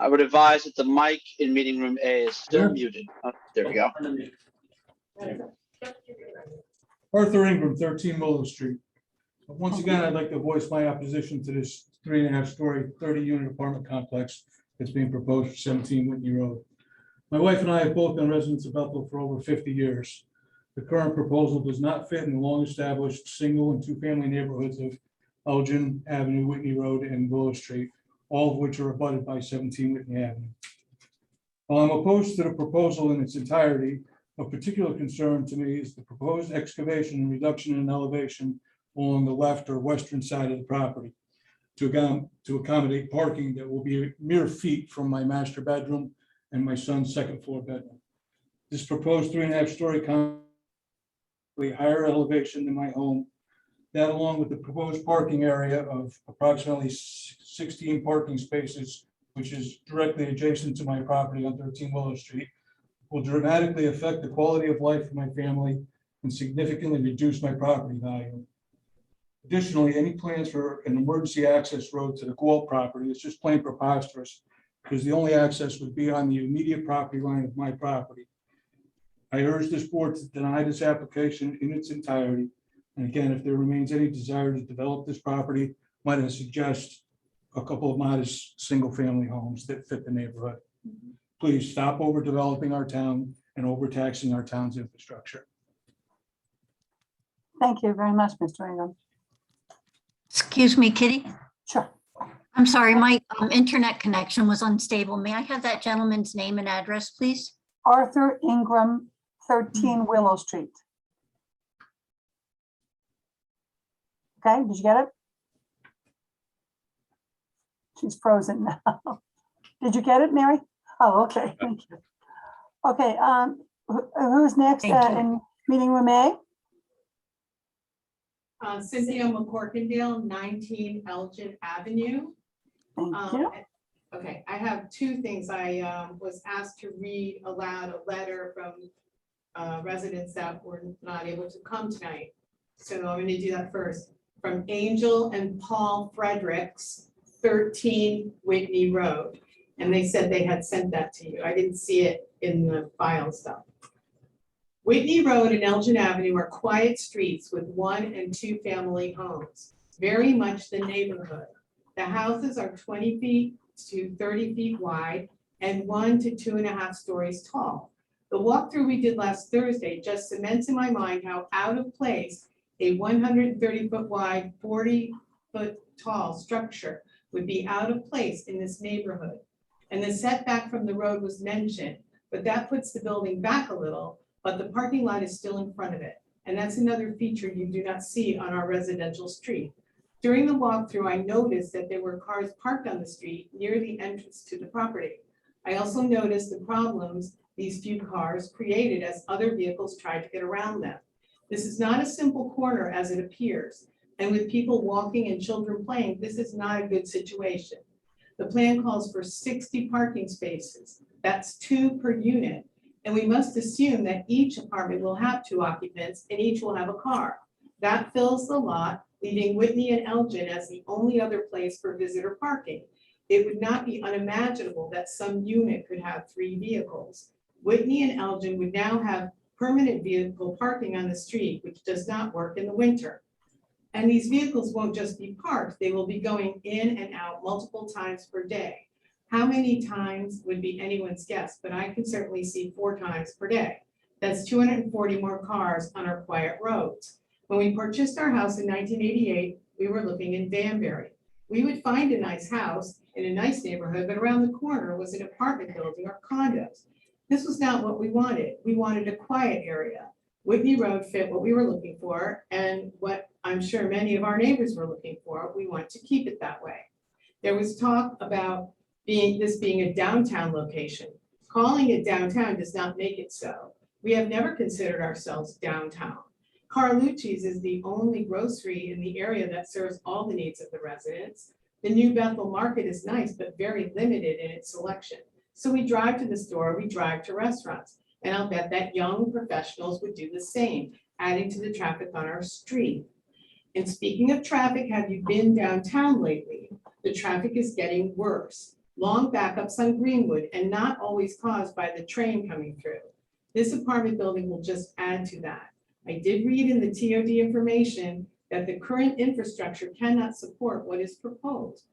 I would advise that the mic in meeting room A is still muted. Oh, there we go. Arthur Ingram, 13 Willow Street. Once again, I'd like to voice my opposition to this 3.5-story, 30-unit apartment complex that's being proposed for 17 Whitney Road. My wife and I have both been residents of Bethel for over 50 years. The current proposal does not fit in the long-established single and two-family neighborhoods of Elgin Avenue, Whitney Road, and Willow Street, all of which are abutted by 17 Whitney Avenue. While I'm opposed to the proposal in its entirety, of particular concern to me is the proposed excavation and reduction in elevation along the left or western side of the property to accommodate parking that will be mere feet from my master bedroom and my son's second floor bedroom. This proposed 3.5-story higher elevation than my home. That, along with the proposed parking area of approximately 16 parking spaces, which is directly adjacent to my property on 13 Willow Street, will dramatically affect the quality of life for my family and significantly reduce my property value. Additionally, any plans for an emergency access road to the Galt property is just plain preposterous, because the only access would be on the immediate property line of my property. I urge this board to deny this application in its entirety. And again, if there remains any desire to develop this property, might I suggest a couple of modest single-family homes that fit the neighborhood. Please stop overdeveloping our town and overtaxing our town's infrastructure. Thank you very much, Mr. Ingram. Excuse me, Kitty. Sure. I'm sorry, my internet connection was unstable. May I have that gentleman's name and address, please? Arthur Ingram, 13 Willow Street. Okay, did you get it? She's frozen now. Did you get it, Mary? Oh, okay, thank you. Okay, who's next Thank you. in meeting room A? Cynthia McCorkindale, 19 Elgin Avenue. Thank you. Okay, I have two things. I was asked to read aloud a letter from residents that were not able to come tonight. So I'm going to do that first. From Angel and Paul Fredericks, 13 Whitney Road. And they said they had sent that to you. I didn't see it in the file stuff. Whitney Road and Elgin Avenue are quiet streets with 1- and 2-family homes, very much the neighborhood. The houses are 20 feet to 30 feet wide, and 1 to 2.5 stories tall. The walkthrough we did last Thursday just cements in my mind how out of place a 130-foot wide, 40-foot tall structure would be out of place in this neighborhood. And the setback from the road was mentioned, but that puts the building back a little, but the parking lot is still in front of it. And that's another feature you do not see on our residential street. During the walkthrough, I noticed that there were cars parked on the street near the entrance to the property. I also noticed the problems these few cars created as other vehicles tried to get around them. This is not a simple corner as it appears. And with people walking and children playing, this is not a good situation. The plan calls for 60 parking spaces. That's 2 per unit. And we must assume that each apartment will have 2 occupants and each will have a car. That fills the lot, leaving Whitney and Elgin as the only other place for visitor parking. It would not be unimaginable that some unit could have 3 vehicles. Whitney and Elgin would now have permanent vehicle parking on the street, which does not work in the winter. And these vehicles won't just be parked, they will be going in and out multiple times per day. How many times would be anyone's guess, but I can certainly see 4 times per day. That's 240 more cars on our quiet roads. When we purchased our house in 1988, we were looking in Danbury. We would find a nice house in a nice neighborhood, but around the corner was an apartment building or condos. This was not what we wanted. We wanted a quiet area. Whitney Road fit what we were looking for and what I'm sure many of our neighbors were looking for. We want to keep it that way. There was talk about this being a downtown location. Calling it downtown does not make it so. We have never considered ourselves downtown. Carlucci's is the only grocery in the area that serves all the needs of the residents. The new Bethel market is nice, but very limited in its selection. So we drive to the store, we drive to restaurants, and I'll bet that young professionals would do the same, adding to the traffic on our street. And speaking of traffic, have you been downtown lately? The traffic is getting worse. Long backups on Greenwood and not always caused by the train coming through. This apartment building will just add to that. I did read in the TOD information that the current infrastructure cannot support what is proposed.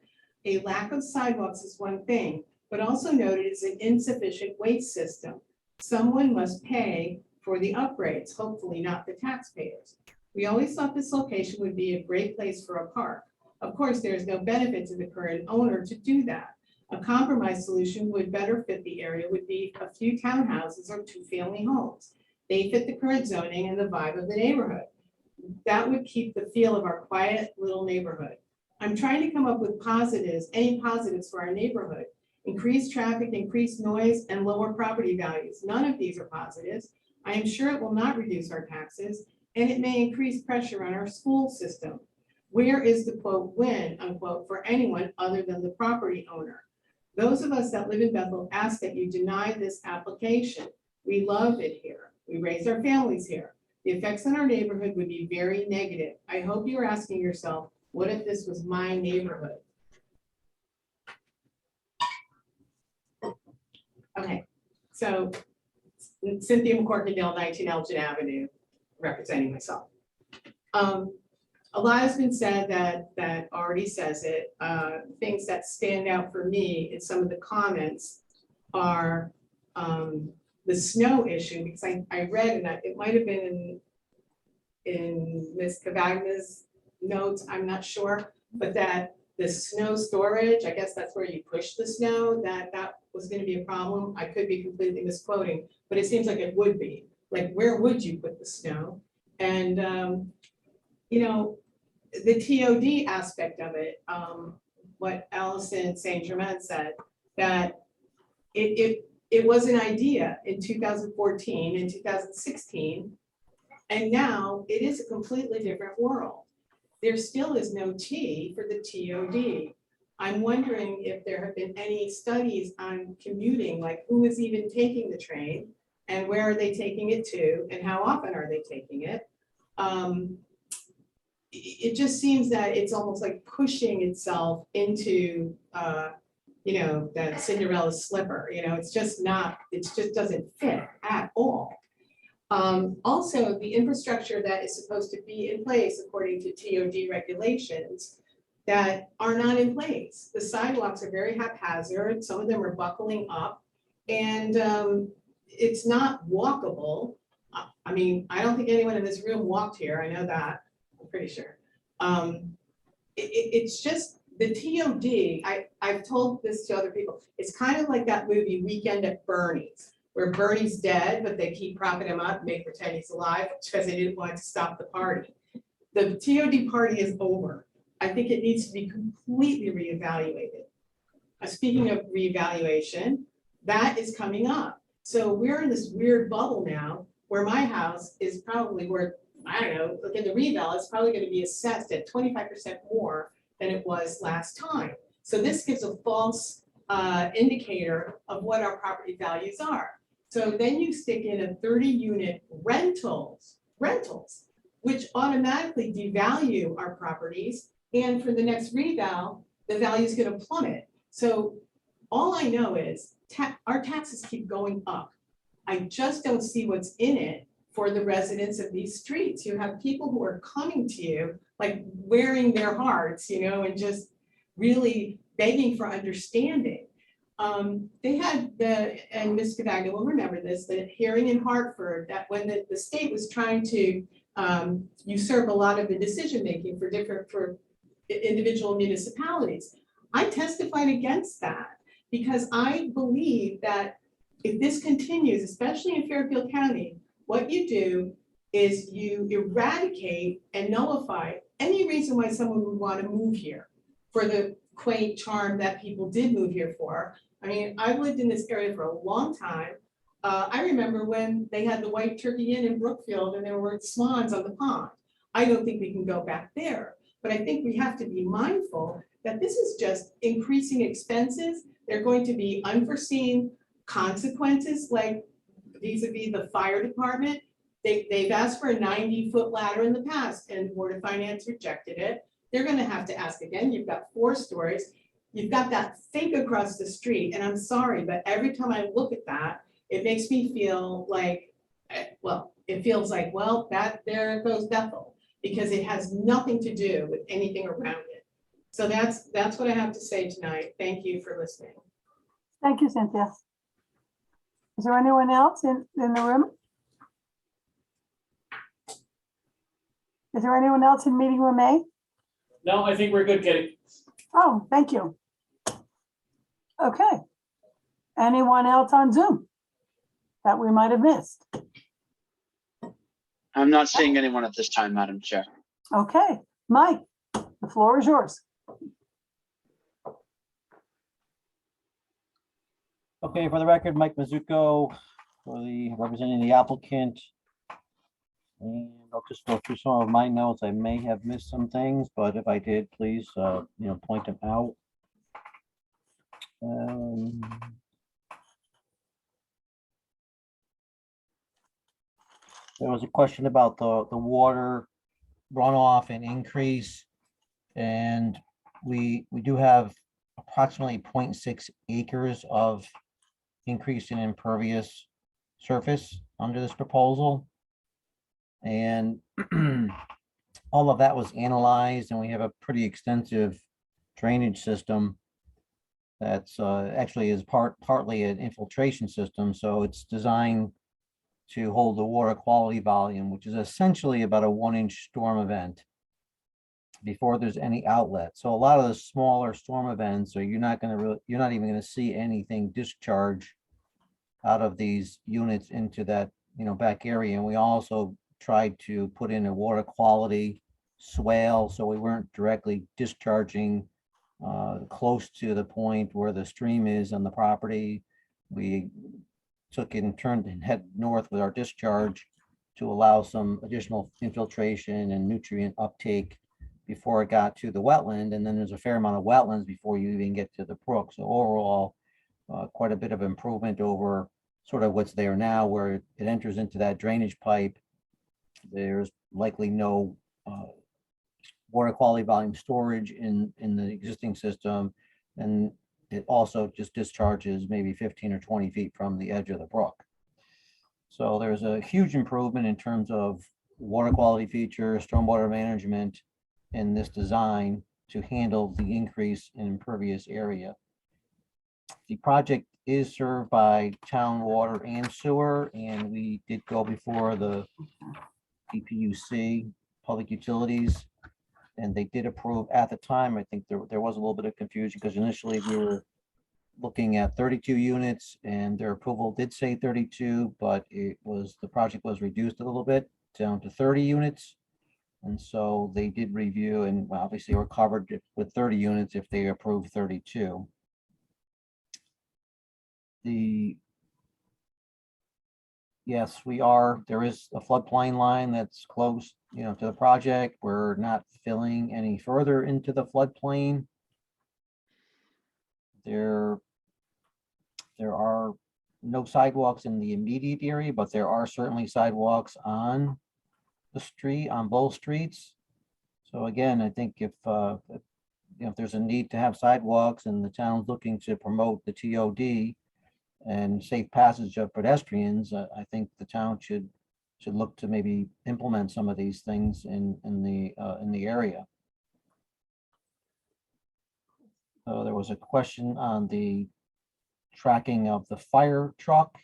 A lack of sidewalks is one thing, but also noted is an insufficient waste system. Someone must pay for the upgrades, hopefully not the taxpayers. We always thought this location would be a great place for a park. Of course, there is no benefit to the current owner to do that. A compromise solution would better fit the area would be a few townhouses or 2-family homes. They fit the current zoning and the vibe of the neighborhood. That would keep the feel of our quiet little neighborhood. I'm trying to come up with positives, any positives for our neighborhood. Increased traffic, increased noise, and lower property values. None of these are positives. I am sure it will not reduce our taxes, and it may increase pressure on our school system. Where is the quote win, unquote, for anyone other than the property owner? Those of us that live in Bethel ask that you deny this application. We love it here. We raise our families here. The effects on our neighborhood would be very negative. I hope you're asking yourself, what if this was my neighborhood? Okay, so Cynthia McCorkindale, 19 Elgin Avenue, representing myself. A lot has been said that already says it. Things that stand out for me in some of the comments are the snow issue, because I read, and it might have been in Ms. Cavagna's notes, I'm not sure, but that the snow storage, I guess that's where you push the snow, that was going to be a problem. I could be completely misquoting, but it seems like it would be. Like, where would you put the snow? And, you know, the TOD aspect of it, what Allison St. Germain said, that it was an idea in 2014 and 2016, and now it is a completely different world. There still is no T for the TOD. I'm wondering if there have been any studies on commuting, like who is even taking the train and where are they taking it to and how often are they taking it? It just seems that it's almost like pushing itself into, you know, that Cinderella slipper, you know, it's just not, it just doesn't fit at all. Also, the infrastructure that is supposed to be in place according to TOD regulations that are not in place. The sidewalks are very haphazard. Some of them are buckling up and it's not walkable. I mean, I don't think anyone in this room walked here. I know that, I'm pretty sure. It's just the TOD, I've told this to other people. It's kind of like that movie Weekend at Bernie's, where Bernie's dead, but they keep propping him up, make pretend he's alive because they didn't want to stop the party. The TOD party is over. I think it needs to be completely reevaluated. Speaking of reevaluation, that is coming up. So we're in this weird bubble now where my house is probably worth, I don't know, look in the reval, it's probably going to be assessed at 25% more than it was last time. So this gives a false indicator of what our property values are. So then you stick in a 30-unit rentals, which automatically devalue our properties. And for the next reval, the value is going to plummet. So all I know is our taxes keep going up. I just don't see what's in it for the residents of these streets. You have people who are coming to you, like wearing their hearts, you know, and just really begging for understanding. They had and Ms. Cavagna will remember this, the hearing in Hartford, that when the state was trying to usurp a lot of the decision-making for individual municipalities. I testified against that because I believe that if this continues, especially in Fairfield County, what you do is you eradicate and nullify any reason why someone would want to move here for the quaint charm that people did move here for. I mean, I've lived in this area for a long time. I remember when they had the White Turkey Inn in Brookfield and there were swans on the pond. I don't think we can go back there, but I think we have to be mindful that this is just increasing expenses. There are going to be unforeseen consequences, like vis-a-vis the fire department. They've asked for a 90-foot ladder in the past and Board of Finance rejected it. They're going to have to ask again. You've got 4 stories. You've got that fake across the street. And I'm sorry, but every time I look at that, it makes me feel like, well, it feels like, well, there goes Bethel, because it has nothing to do with anything around it. So that's what I have to say tonight. Thank you for listening. Thank you, Cynthia. Is there anyone else in the room? Is there anyone else in meeting room A? No, I think we're good, Kitty. Oh, thank you. Okay. Anyone else on Zoom that we might have missed? I'm not seeing anyone at this time, Madam Chair. Okay, Mike, the floor is yours. Okay, for the record, Mike Mizuko, representing the applicant. And I'll just go through some of my notes. I may have missed some things, but if I did, please, point them out. There was a question about the water runoff and increase. And we do have approximately 0.6 acres of increase in impervious surface under this proposal. And all of that was analyzed, and we have a pretty extensive drainage system that's actually is partly an infiltration system. So it's designed to hold the water quality volume, which is essentially about a 1-inch storm event before there's any outlet. So a lot of the smaller storm events, or you're not even going to see anything discharge out of these units into that back area. And we also tried to put in a water quality swale, so we weren't directly discharging close to the point where the stream is on the property. We took it and turned and head north with our discharge to allow some additional infiltration and nutrient uptake before it got to the wetland. And then there's a fair amount of wetlands before you even get to the brook. So overall, quite a bit of improvement over sort of what's there now, where it enters into that drainage pipe. There's likely no water quality volume storage in the existing system. And it also just discharges maybe 15 or 20 feet from the edge of the brook. So there's a huge improvement in terms of water quality features, stormwater management in this design. to handle the increase in impervious area. The project is served by town water and sewer, and we did go before the DPUC, Public Utilities, and they did approve at the time. I think there was a little bit of confusion because initially we were looking at 32 units and their approval did say 32, but the project was reduced a little bit down to 30 units. And so they did review and obviously were covered with 30 units if they approved 32. Yes, there is a floodplain line that's close, to the project. We're not filling any further into the floodplain. There are no sidewalks in the immediate area, but there are certainly sidewalks on the street, on both streets. So again, I think if there's a need to have sidewalks and the town's looking to promote the TOD and safe passage of pedestrians, I think the town should look to maybe implement some of these things in the area. There was a question on the tracking of the fire truck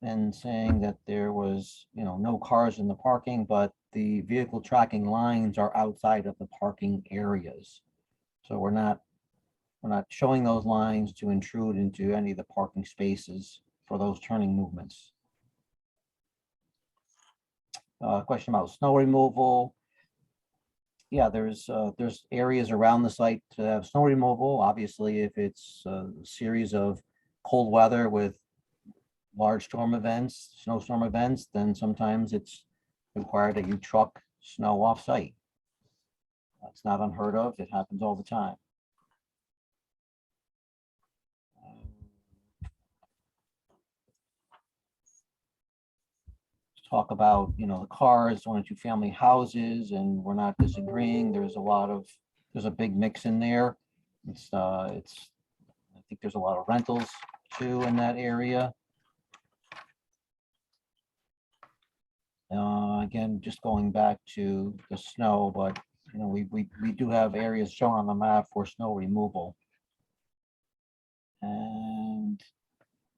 and saying that there was, no cars in the parking, but the vehicle tracking lines are outside of the parking areas. So we're not showing those lines to intrude into any of the parking spaces for those turning movements. Question about snow removal. Yeah, there's areas around the site to have snow removal. Obviously, if it's a series of cold weather with large snowstorm events, then sometimes it's required that you truck snow off-site. That's not unheard of. It happens all the time. Talk about, the cars, 1 or 2 family houses, and we're not disagreeing. There's a big mix in there. I think there's a lot of rentals too in that area. Again, just going back to the snow, but we do have areas shown on the map for snow removal. And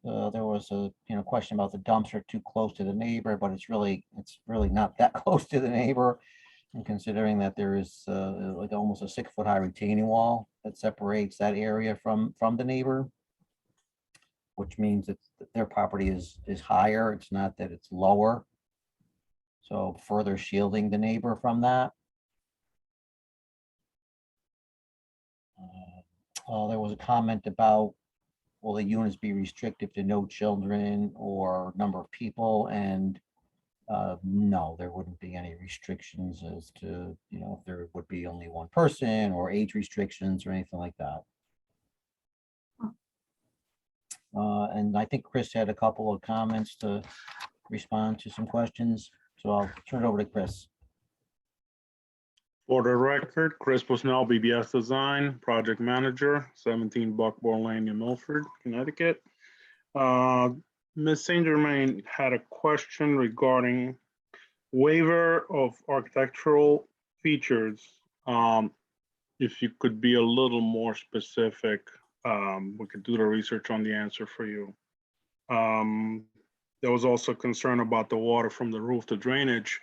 there was a question about the dumpster too close to the neighbor, but it's really not that close to the neighbor. And considering that there is like almost a 6-foot high retaining wall that separates that area from the neighbor, which means that their property is higher. It's not that it's lower. So further shielding the neighbor from that. There was a comment about, will the units be restricted to no children or number of people? And no, there wouldn't be any restrictions as to, if there would be only one person or age restrictions or anything like that. And I think Chris had a couple of comments to respond to some questions. So I'll turn it over to Chris. For the record, Chris Busnell, BBS Design, Project Manager, 17 Buckboard Lane, New Milford, Connecticut. Ms. St. Germain had a question regarding waiver of architectural features. If you could be a little more specific, we could do the research on the answer for you. There was also concern about the water from the roof to drainage.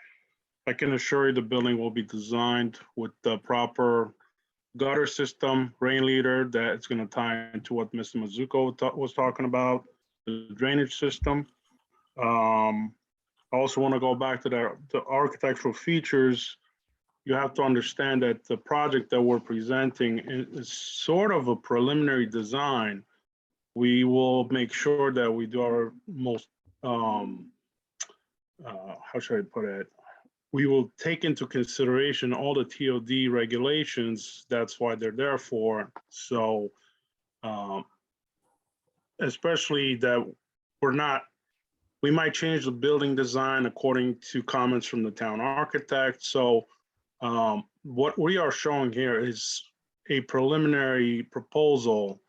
I can assure you the building will be designed with the proper gutter system, rain leader that's going to tie into what Mr. Mizuko was talking about, the drainage system. I also want to go back to the architectural features. You have to understand that the project that we're presenting is sort of a preliminary design. We will make sure that we do our most, how should I put it? We will take into consideration all the TOD regulations. That's why they're there for. So, especially that we might change the building design according to comments from the town architect. So what we are showing here is a preliminary proposal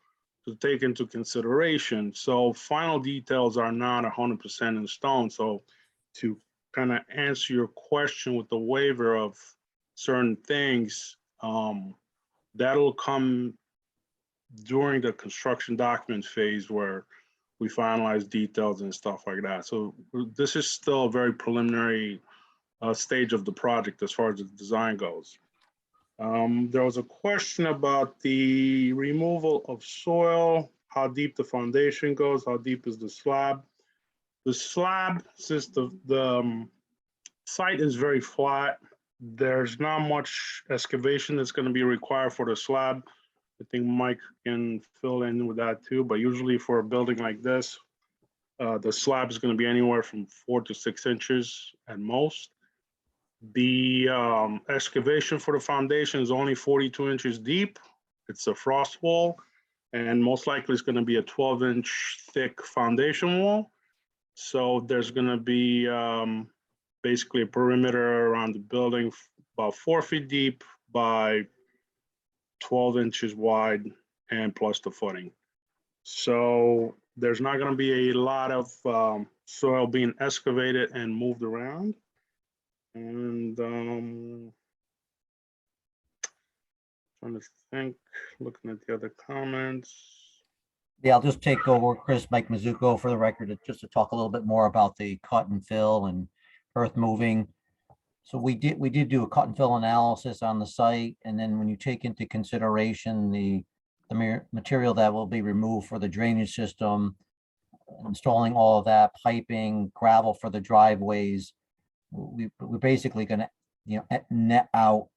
to take into consideration. So final details are not 100% in stone. So to kind of answer your question with the waiver of certain things, That'll come during the construction document phase where we finalize details and stuff like that. So this is still a very preliminary stage of the project as far as the design goes. There was a question about the removal of soil, how deep the foundation goes, how deep is the slab. The slab, since the site is very flat, there's not much excavation that's going to be required for the slab. I think Mike can fill in with that too, but usually for a building like this, the slab is going to be anywhere from 4 to 6 inches at most. The excavation for the foundation is only 42 inches deep. It's a frost wall, and most likely it's going to be a 12-inch thick foundation wall. So there's going to be basically a perimeter around the building about 4 feet deep by 12 inches wide and plus the footing. So there's not going to be a lot of soil being excavated and moved around. And trying to think, looking at the other comments. Yeah, I'll just take over, Chris, Mike Mizuko, for the record, just to talk a little bit more about the cut and fill and earth moving. So we did do a cut and fill analysis on the site, and then when you take into consideration the material that will be removed for the drainage system, installing all of that piping, gravel for the driveways, we're basically going to, net out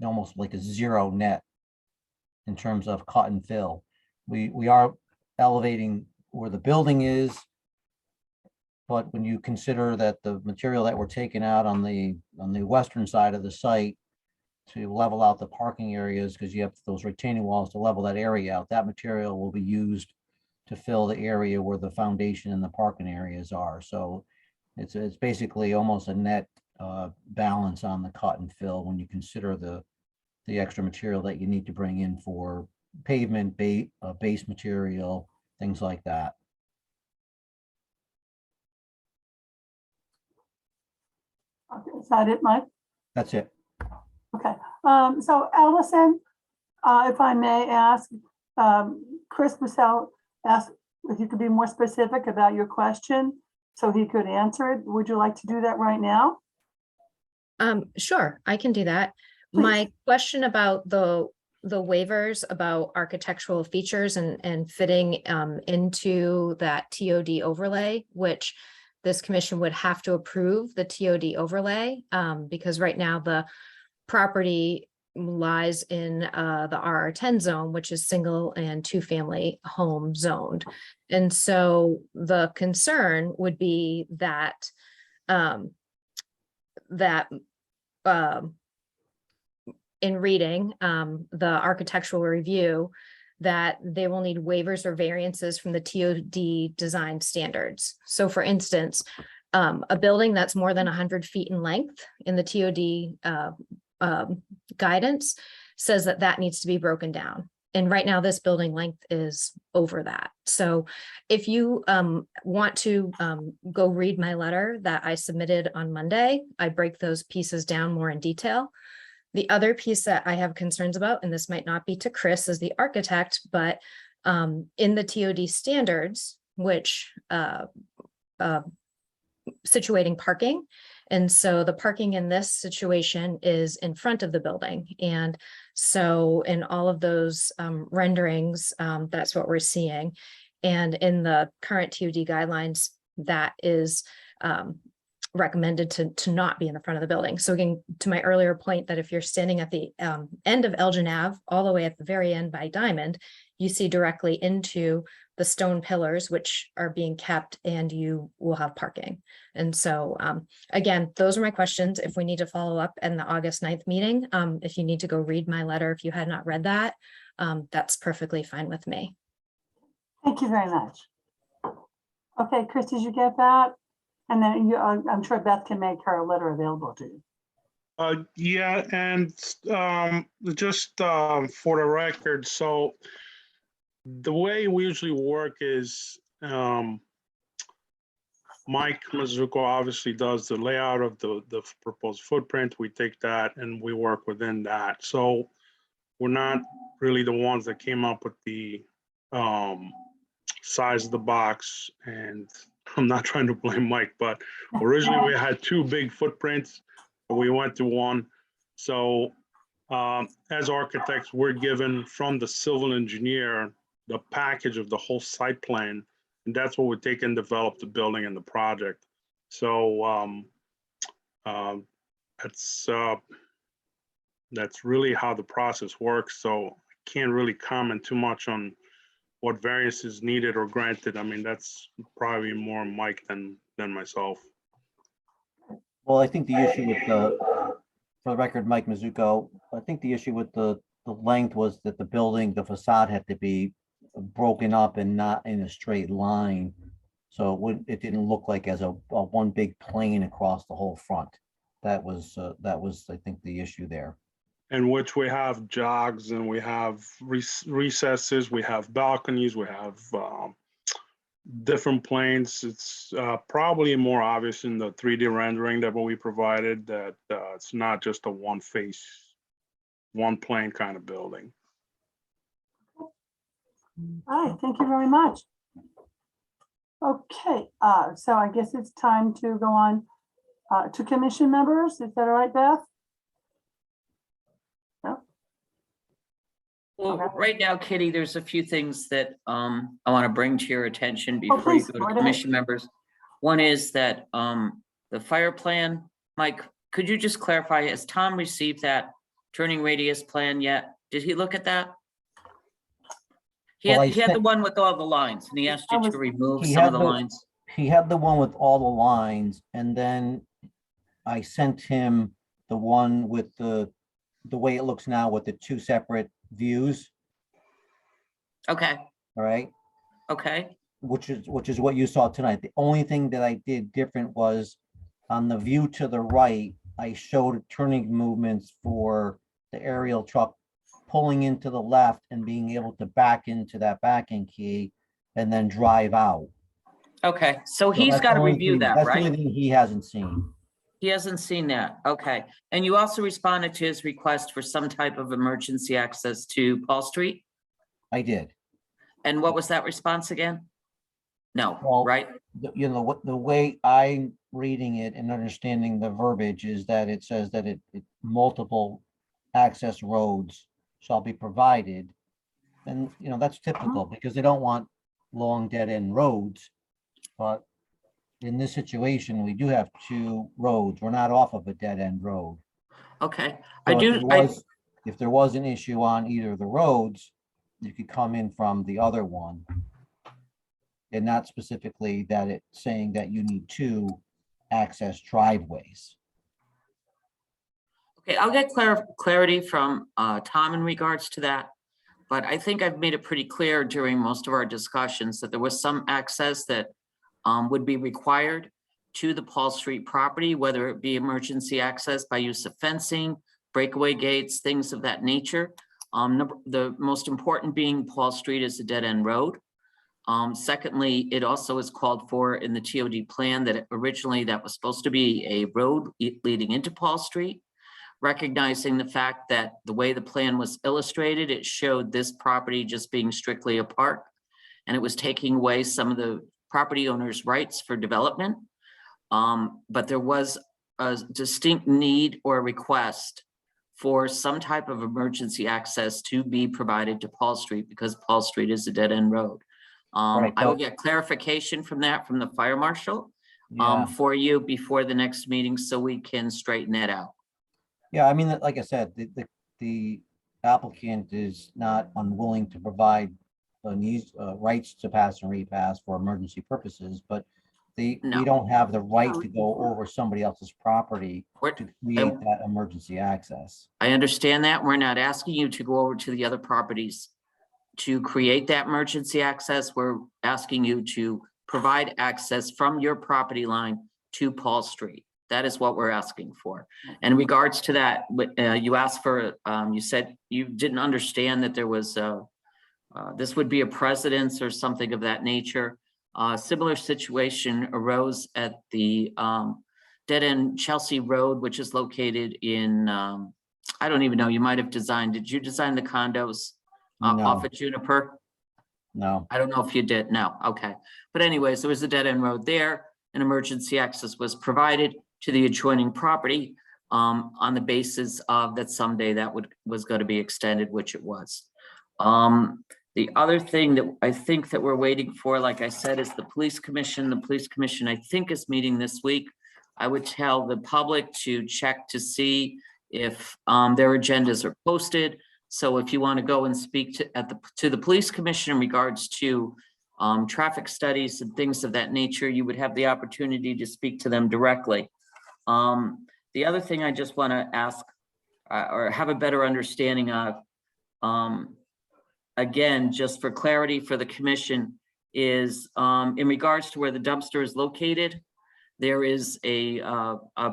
almost like a zero net in terms of cut and fill. We are elevating where the building is, but when you consider that the material that we're taking out on the western side of the site to level out the parking areas, because you have those retaining walls to level that area out, that material will be used to fill the area where the foundation and the parking areas are. So it's basically almost a net balance on the cut and fill when you consider the extra material that you need to bring in for pavement, base material, things like that. Okay, is that it, Mike? That's it. Okay, so Allison, if I may ask, Chris Bussell asked if you could be more specific about your question so he could answer it. Would you like to do that right now? Sure, I can do that. Please. My question about the waivers about architectural features and fitting into that TOD overlay, which this commission would have to approve the TOD overlay, because right now the property lies in the RR10 zone, which is single and 2-family home zoned. And so the concern would be that in reading the architectural review, that they will need waivers or variances from the TOD design standards. So for instance, a building that's more than 100 feet in length in the TOD guidance says that that needs to be broken down. And right now this building length is over that. So if you want to go read my letter that I submitted on Monday, I break those pieces down more in detail. The other piece that I have concerns about, and this might not be to Chris as the architect, but in the TOD standards, which situating parking. And so the parking in this situation is in front of the building. And so in all of those renderings, that's what we're seeing. And in the current TOD guidelines, that is recommended to not be in the front of the building. So again, to my earlier point that if you're standing at the end of Elgin Ave, all the way at the very end by Diamond, you see directly into the stone pillars, which are being kept, and you will have parking. And so again, those are my questions. If we need to follow up in the August 9th meeting, if you need to go read my letter, if you had not read that, that's perfectly fine with me. Thank you very much. Okay, Chris, did you get that? And then I'm sure Beth can make her letter available to you. Yeah, and just for the record, so the way we usually work is Mike Mizuko obviously does the layout of the proposed footprint. We take that and we work within that. So we're not really the ones that came up with the size of the box. And I'm not trying to blame Mike, but originally we had 2 big footprints. We went to 1. So as architects, we're given from the civil engineer the package of the whole site plan, and that's what we take and develop the building and the project. So that's really how the process works. So I can't really comment too much on what variance is needed or granted. I mean, that's probably more Mike than myself. Well, I think the issue with for the record, Mike Mizuko, I think the issue with the length was that the building, the facade had to be broken up and not in a straight line. So it didn't look like as a one big plane across the whole front. That was, I think, the issue there. In which we have jogs and we have recesses, we have balconies, we have different planes. It's probably more obvious in the 3D rendering that we provided that it's not just a one face, one plane kind of building. All right, thank you very much. Okay, so I guess it's time to go on to commission members. Is that all right, Beth? Well, right now, Kitty, there's a few things that I want to bring to your attention before you please, go go to ahead. commission members. One is that the fire plan, Mike, could you just clarify, has Tom received that turning radius plan yet? Did he look at that? He Well, had the one with all the lines, and he asked you to remove some of the lines. He had the one with all the lines, and then I sent him the one with the way it looks now with the 2 separate views. Okay. All right. Okay. Which is what you saw tonight. The only thing that I did different was on the view to the right, I showed turning movements for the aerial truck pulling into the left and being able to back into that backing key and then drive out. Okay, so So he's that's got the to only review thing- that, That's the right? only thing he hasn't seen. He hasn't seen that. Okay. And you also responded to his request for some type of emergency access to Paul Street? I did. And what was that response again? No, Well, right? You know, what the way I'm reading it and understanding the verbiage is that it says that multiple access roads shall be provided. And, you know, that's typical because they don't want long dead end roads. But in this situation, we do have 2 roads. We're not off of a dead end road. Okay. So if there was an issue on either of the roads, you could come in from the other one. And not specifically that it's saying that you need 2 access driveways. Okay, I'll get clarity from Tom in regards to that. But I think I've made it pretty clear during most of our discussions that there was some access that would be required to the Paul Street property, whether it be emergency access by use of fencing, breakaway gates, things of that nature. The most important being Paul Street is a dead end road. Secondly, it also is called for in the TOD plan that originally that was supposed to be a road leading into Paul Street. Recognizing the fact that the way the plan was illustrated, it showed this property just being strictly a park, and it was taking away some of the property owners' rights for development. But there was a distinct need or request for some type of emergency access to be provided to Paul Street because Paul Street is a dead end road. Right, I will get clarification from that from the fire marshal for you before the next meeting so we can straighten that out. Yeah, I mean, like I said, the applicant is not unwilling to provide these rights to pass and repass for emergency purposes, but we don't have the right to go over somebody else's property to create that emergency access. I understand that. We're not asking you to go over to the other properties to create that emergency access. We're asking you to provide access from your property line to Paul Street. That is what we're asking for. And in regards to that, you asked for, you said you didn't understand that there was, this would be a precedence or something of that nature. Similar situation arose at the dead end Chelsea Road, which is located in I don't even know, you might have designed, did you design the condos off No, at Juniper? no. I don't know if you did, no, okay. But anyways, there was a dead end road there, and emergency access was provided to the adjoining property on the basis of that someday that was going to be extended, which it was. The other thing that I think that we're waiting for, like I said, is the police commission. The police commission, I think, is meeting this week. I would tell the public to check to see if their agendas are posted. So if you want to go and speak to the police commission in regards to traffic studies and things of that nature, you would have the opportunity to speak to them directly. The other thing I just want to ask or have a better understanding of, again, just for clarity for the commission, is in regards to where the dumpster is located, there is a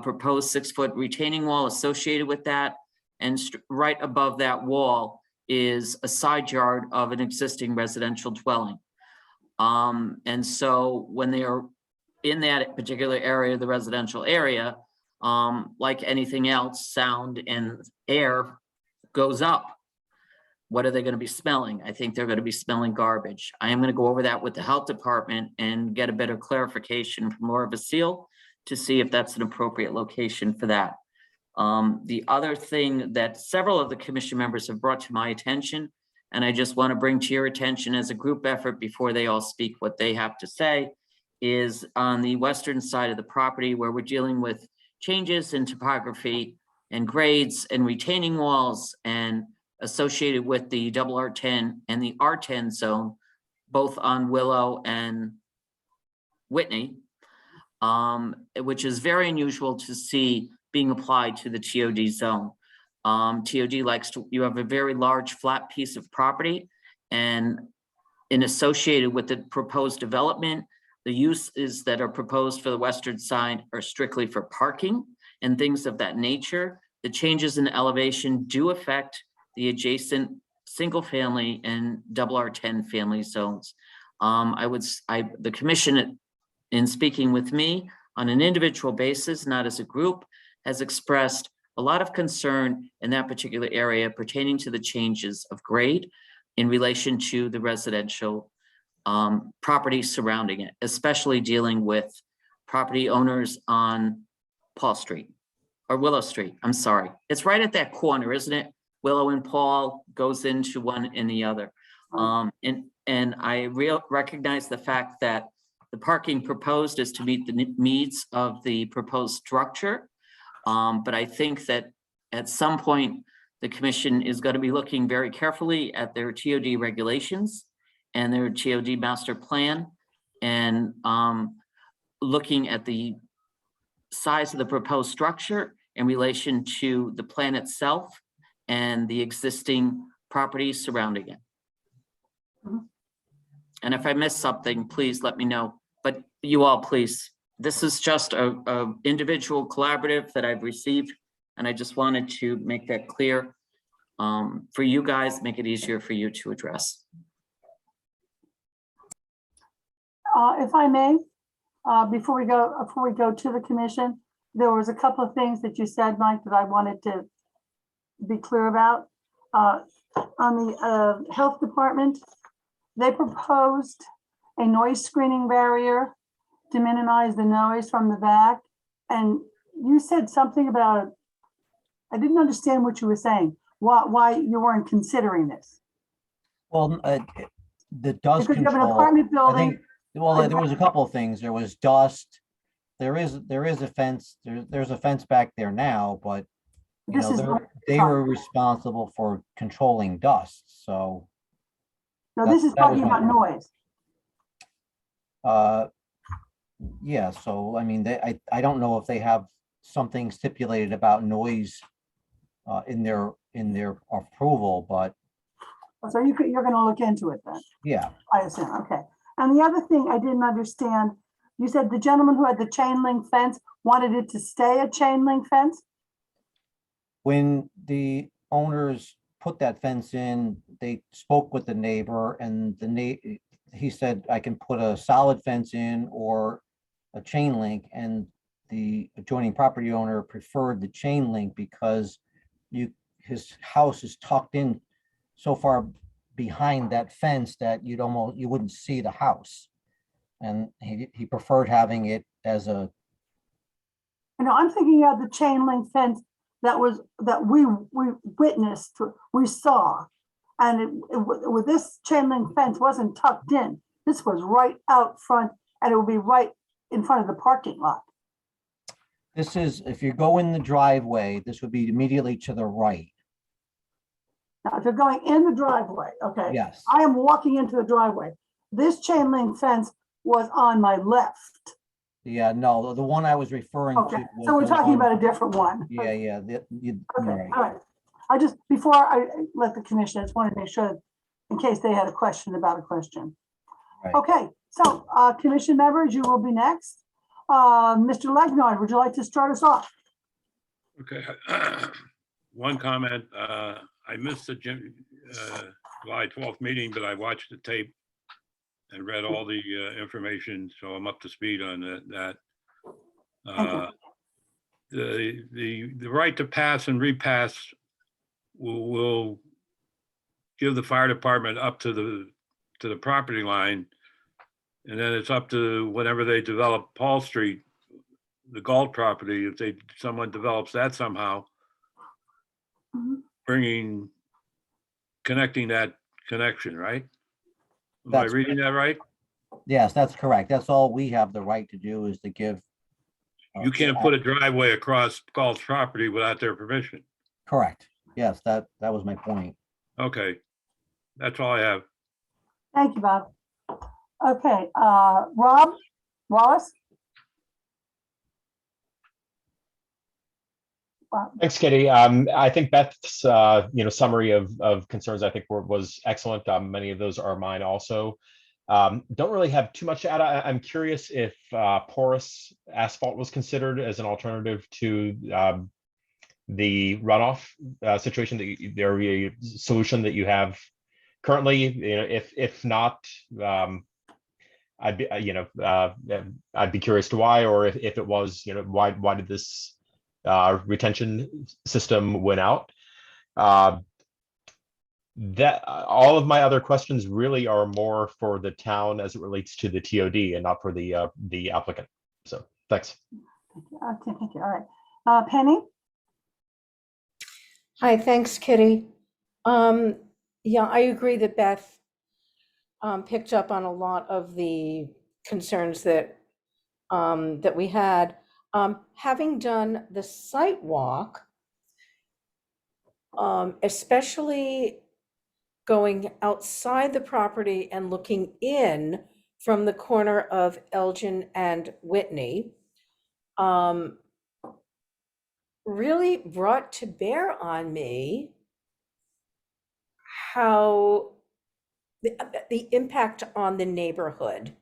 proposed 6-foot retaining wall associated with that. And right above that wall is a side yard of an existing residential dwelling. And so when they are in that particular area, the residential area, like anything else, sound and air goes up. What are they going to be smelling? I think they're going to be smelling garbage. I am going to go over that with the health department and get a better clarification from Laura Vasile to see if that's an appropriate location for that. The other thing that several of the commission members have brought to my attention, and I just want to bring to your attention as a group effort before they all speak what they have to say, is on the western side of the property where we're dealing with changes in topography and grades and retaining walls and associated with the R10 and the R10 zone, both on Willow and Whitney, which is very unusual to see being applied to the TOD zone. TOD likes to, you have a very large flat piece of property, and associated with the proposed development, the uses that are proposed for the western side are strictly for parking and things of that nature. The changes in elevation do affect the adjacent single family and R10 family zones. The commission, in speaking with me on an individual basis, not as a group, has expressed a lot of concern in that particular area pertaining to the changes of grade in relation to the residential property surrounding it, especially dealing with property owners on Paul Street or Willow Street. I'm sorry. It's right at that corner, isn't it? Willow and Paul goes into one and the other. And I recognize the fact that the parking proposed is to meet the needs of the proposed structure. But I think that at some point, the commission is going to be looking very carefully at their TOD regulations and their TOD master plan, and looking at the size of the proposed structure in relation to the plan itself and the existing properties surrounding it. And if I missed something, please let me know. But you all, please, this is just a individual collaborative that I've received, and I just wanted to make that clear for you guys, make it easier for you to address. If I may, before we go to the commission, there was a couple of things that you said, Mike, that I wanted to be clear about. On the health department, they proposed a noise screening barrier to minimize the noise from the back. And you said something about, I didn't understand what you were saying, why you weren't considering this. Well, the dust Because you have an control, apartment I building. think, well, there was a couple of things. There was dust. There is a fence. There's a fence back there now, but you This is know, what they were responsible for controlling dust. So No, this is that was talking about my- noise. yeah, so I mean, I don't know if they have something stipulated about noise in their approval, but So you're gonna look into it then, yeah. I assume, okay. And the other thing I didn't understand, you said the gentleman who had the chain link fence wanted it to stay a chain link fence? When the owners put that fence in, they spoke with the neighbor, and he said, I can put a solid fence in or a chain link, and the adjoining property owner preferred the chain link because his house is tucked in so far behind that fence that you wouldn't see the house. And he preferred having it as a, I'm thinking of the chain link fence that we witnessed, we saw. And with this chain link fence wasn't tucked in. This was right out front, and it would be right in front of the parking lot. this is, if you go in the driveway, this would be immediately to the right. Now, if you're going in the driveway, okay. Yes. I am walking into the driveway. This chain link fence was on my left. Yeah, no, the one I was referring to. Okay, was so we're the talking one- about a different one. Yeah, yeah, you're Okay, right. all right. I just, before I let the commission, I just wanted to make sure, in case they had a question about a question. Right. Okay, so commission members, you will be next. Mr. Legnard, would you like to start us off? Okay. One comment, I missed the July 12th meeting, but I watched the tape and read all the information, so I'm up to speed on that. The right to pass and repass will give the fire department up to the property line. And then it's up to whenever they develop Paul Street, the Galt property, if someone develops that somehow, connecting that connection, right? Am I reading that right? Yes, that's correct. That's all we have the right to do, is to give. You can't put a driveway across Galt's property without their permission. Correct. Yes, that was my point. Okay, that's all I have. Thank you, Bob. Okay, Rob Wallace? Thanks, Kitty. I think Beth's summary of concerns, I think was excellent. Many of those are mine also. Don't really have too much to add. I'm curious if porous asphalt was considered as an alternative to the runoff situation, the solution that you have currently. If not, I'd be curious to why, or if it was, why did this retention system win out? That all of my other questions really are more for the town as it relates to the TOD and not for the applicant. So thanks. Okay, thank you. All right. Penny? Hi, thanks, Kitty. Yeah, I agree that Beth picked up on a lot of the concerns that that we had. Having done the site walk, especially going outside the property and looking in from the corner of Elgin and Whitney, really brought to bear on me how the impact on the neighborhood.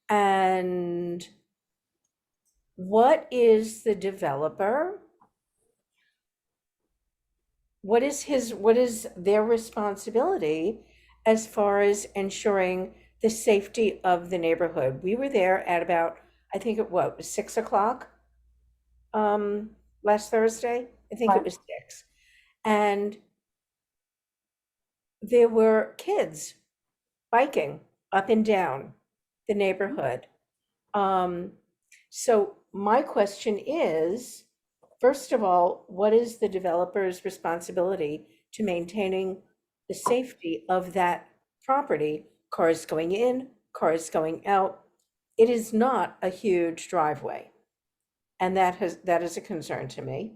And what is the developer? What is their responsibility as far as ensuring the safety of the neighborhood? We were there at about, I think it was 6 o'clock last Thursday. I think it was 6. And there were kids biking up and down the neighborhood. So my question is, first of all, what is the developer's responsibility to maintaining the safety of that property? Cars going in, cars going out. It is not a huge driveway. And that is a concern to me.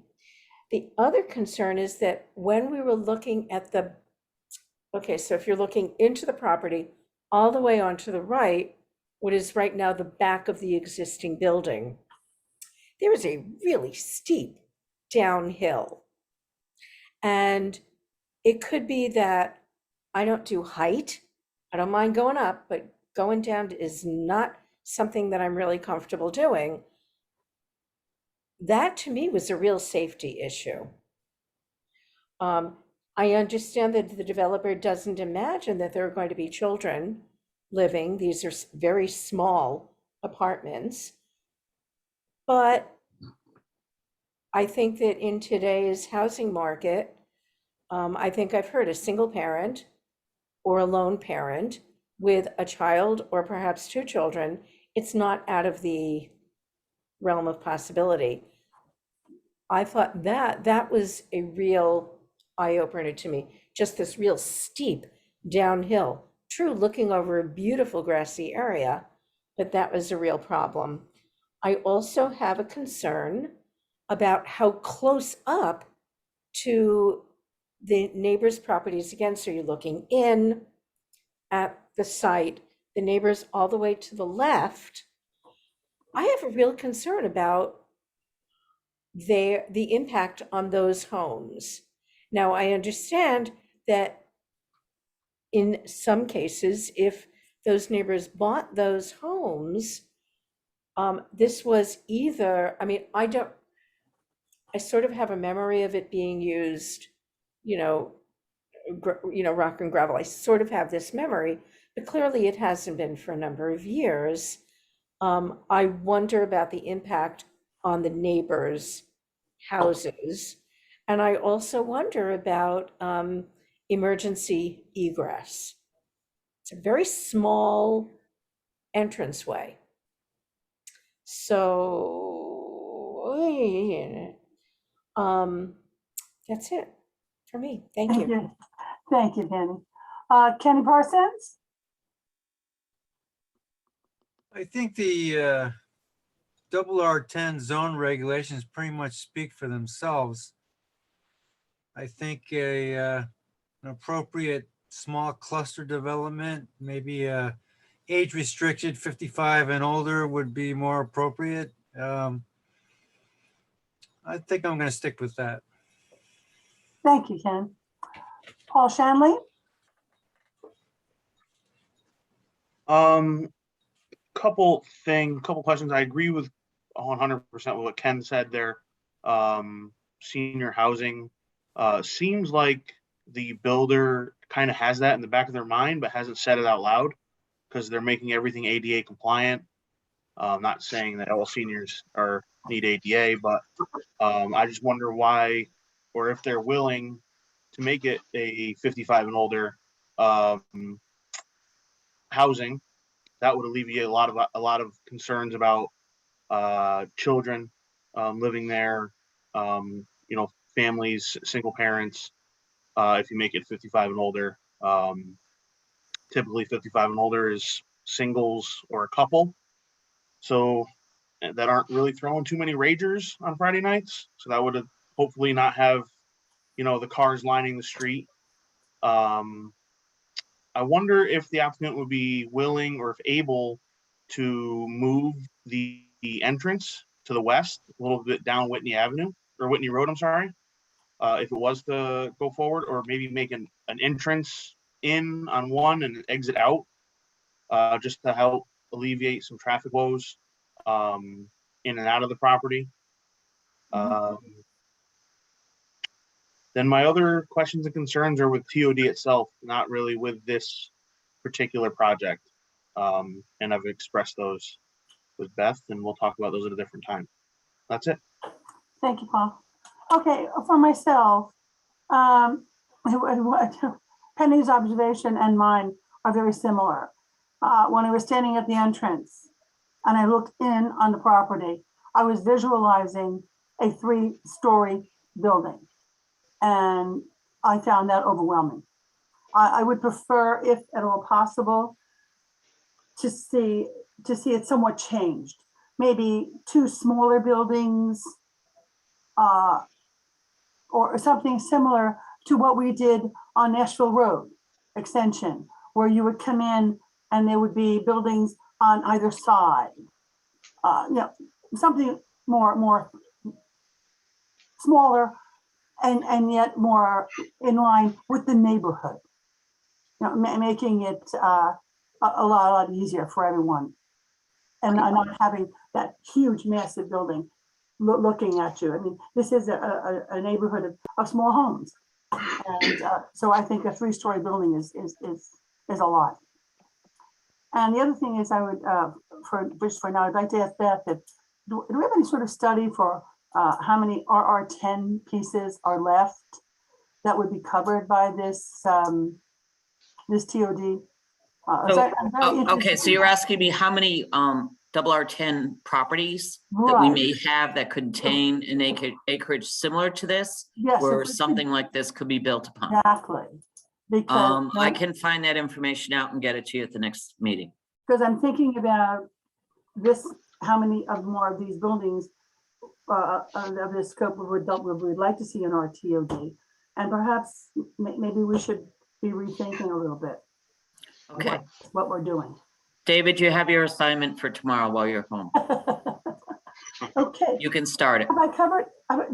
The other concern is that when we were looking at so if you're looking into the property, all the way onto the right, what is right now the back of the existing building, there is a really steep downhill. And it could be that I don't do height. I don't mind going up, but going down is not something that I'm really comfortable doing. That to me was a real safety issue. I understand that the developer doesn't imagine that there are going to be children living. These are very small apartments. But I think that in today's housing market, I think I've heard a single parent or a lone parent with a child or perhaps two children, it's not out of the realm of possibility. I thought that was a real eye-opener to me, just this real steep downhill. True, looking over a beautiful grassy area, but that was a real problem. I also have a concern about how close up to the neighbors' properties, again, so you're looking in at the site, the neighbors all the way to the left. I have a real concern about the impact on those homes. Now, I understand that in some cases, if those neighbors bought those homes, this was either, I mean, I sort of have a memory of it being used, rock and gravel. I sort of have this memory, but clearly it hasn't been for a number of years. I wonder about the impact on the neighbors' houses. And I also wonder about emergency egress. It's a very small entranceway. So, that's it for me. Thank you. Thank you, Penny. Kenny Parsons? I think the R10 zone regulations pretty much speak for themselves. I think an appropriate small cluster development, maybe age restricted 55 and older would be more appropriate. I think I'm going to stick with that. Thank you, Ken. Paul Shanley? Couple questions. I agree with 100% with what Ken said there. Senior housing seems like the builder kind of has that in the back of their mind, but hasn't said it out loud because they're making everything ADA compliant. Not saying that all seniors need ADA, but I just wonder why, or if they're willing to make it a 55 and older housing. That would alleviate a lot of concerns about children living there, families, single parents. If you make it 55 and older, typically 55 and older is singles or a couple, so that aren't really throwing too many ragers on Friday nights. So that would hopefully not have, the cars lining the street. I wonder if the applicant would be willing or if able to move the entrance to the west a little bit down Whitney Avenue or Whitney Road, I'm sorry, if it was to go forward, or maybe make an entrance in on one and an exit out, just to help alleviate some traffic woes in and out of the property. Then my other questions and concerns are with TOD itself, not really with this particular project. And I've expressed those with Beth, and we'll talk about those at a different time. That's it. Thank you, Paul. Okay, for myself, Penny's observation and mine are very similar. When I was standing at the entrance and I looked in on the property, I was visualizing a 3-story building, and I found that overwhelming. I would prefer, if at all possible, to see it somewhat changed. Maybe 2 smaller buildings, or something similar to what we did on Nashville Road extension, where you would come in and there would be buildings on either side. Something more smaller and yet more in line with the neighborhood, making it a lot easier for everyone, and not having that huge, massive building looking at you. I mean, this is a neighborhood of small homes, and so I think a 3-story building is a lot. And the other thing is, I would for now, I'd like to ask Beth if do we have any sort of study for how many RR10 pieces are left that would be covered by this, this TOD? I'm very Okay, interested so in you're that. asking me how many R10 properties that we Right. may have that contain an acreage similar to this? Yes, if Where we could- something like this could be built upon? Exactly. Because, I can find that information out and get it to you at the next meeting. because I'm thinking about this, how many of more of these buildings of this scope we'd like to see in our TOD. And perhaps maybe we should be rethinking a little bit Okay, what we're doing. David, you have your assignment for tomorrow while you're home. Okay, You can start it. have I covered,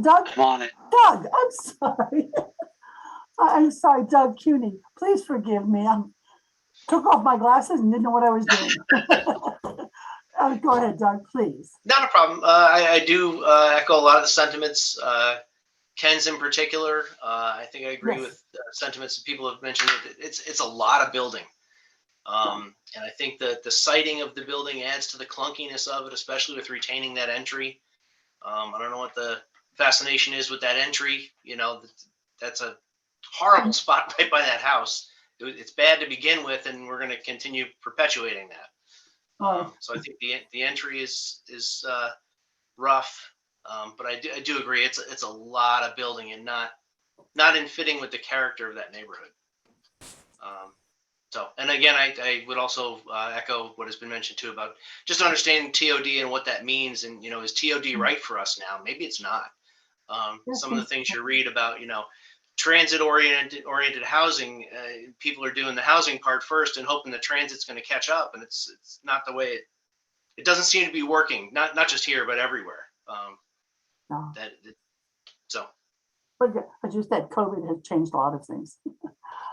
Doug? I'm on it. Doug, I'm sorry. I'm sorry, Doug Cuny, please forgive me. I took off my glasses and didn't know what I was doing. Go ahead, Doug, please. Not a problem. I do echo a lot of the sentiments. Ken's in particular. I think I agree Yes. with sentiments that people have mentioned. It's a lot of building. And I think that the siting of the building adds to the clunkiness of it, especially with retaining that entry. I don't know what the fascination is with that entry. You know, that's a horrible spot right by that house. It's bad to begin with, and we're going to continue perpetuating that. So I think the entry is rough, but I do agree it's a lot of building and not in fitting with the character of that neighborhood. So, and again, I would also echo what has been mentioned too about just understanding TOD and what that means. And, you know, is TOD right for us now? Maybe it's not. Some of the things you read about, you know, transit oriented housing, people are doing the housing part first and hoping the transit's going to catch up. And it's not the way it doesn't seem to be working. Not just here, but everywhere. No. So. But just that COVID has changed a lot of things.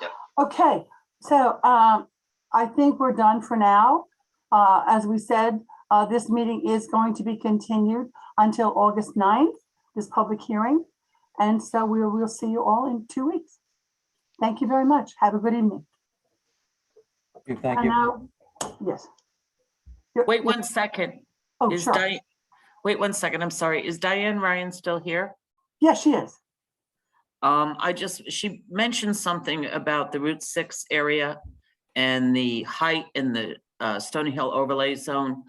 Yep. Okay, so I think we're done for now. As we said, this meeting is going to be continued until August 9th, this public hearing. And so we'll see you all in 2 weeks. Thank you very much. Have a good evening. Thank And you. now, yes. Wait 1 second. Oh, sure. Wait 1 second. I'm sorry. Is Diane Ryan still here? Yes, she is. She mentioned something about the Route 6 area and the height in the Stony Hill overlay zone.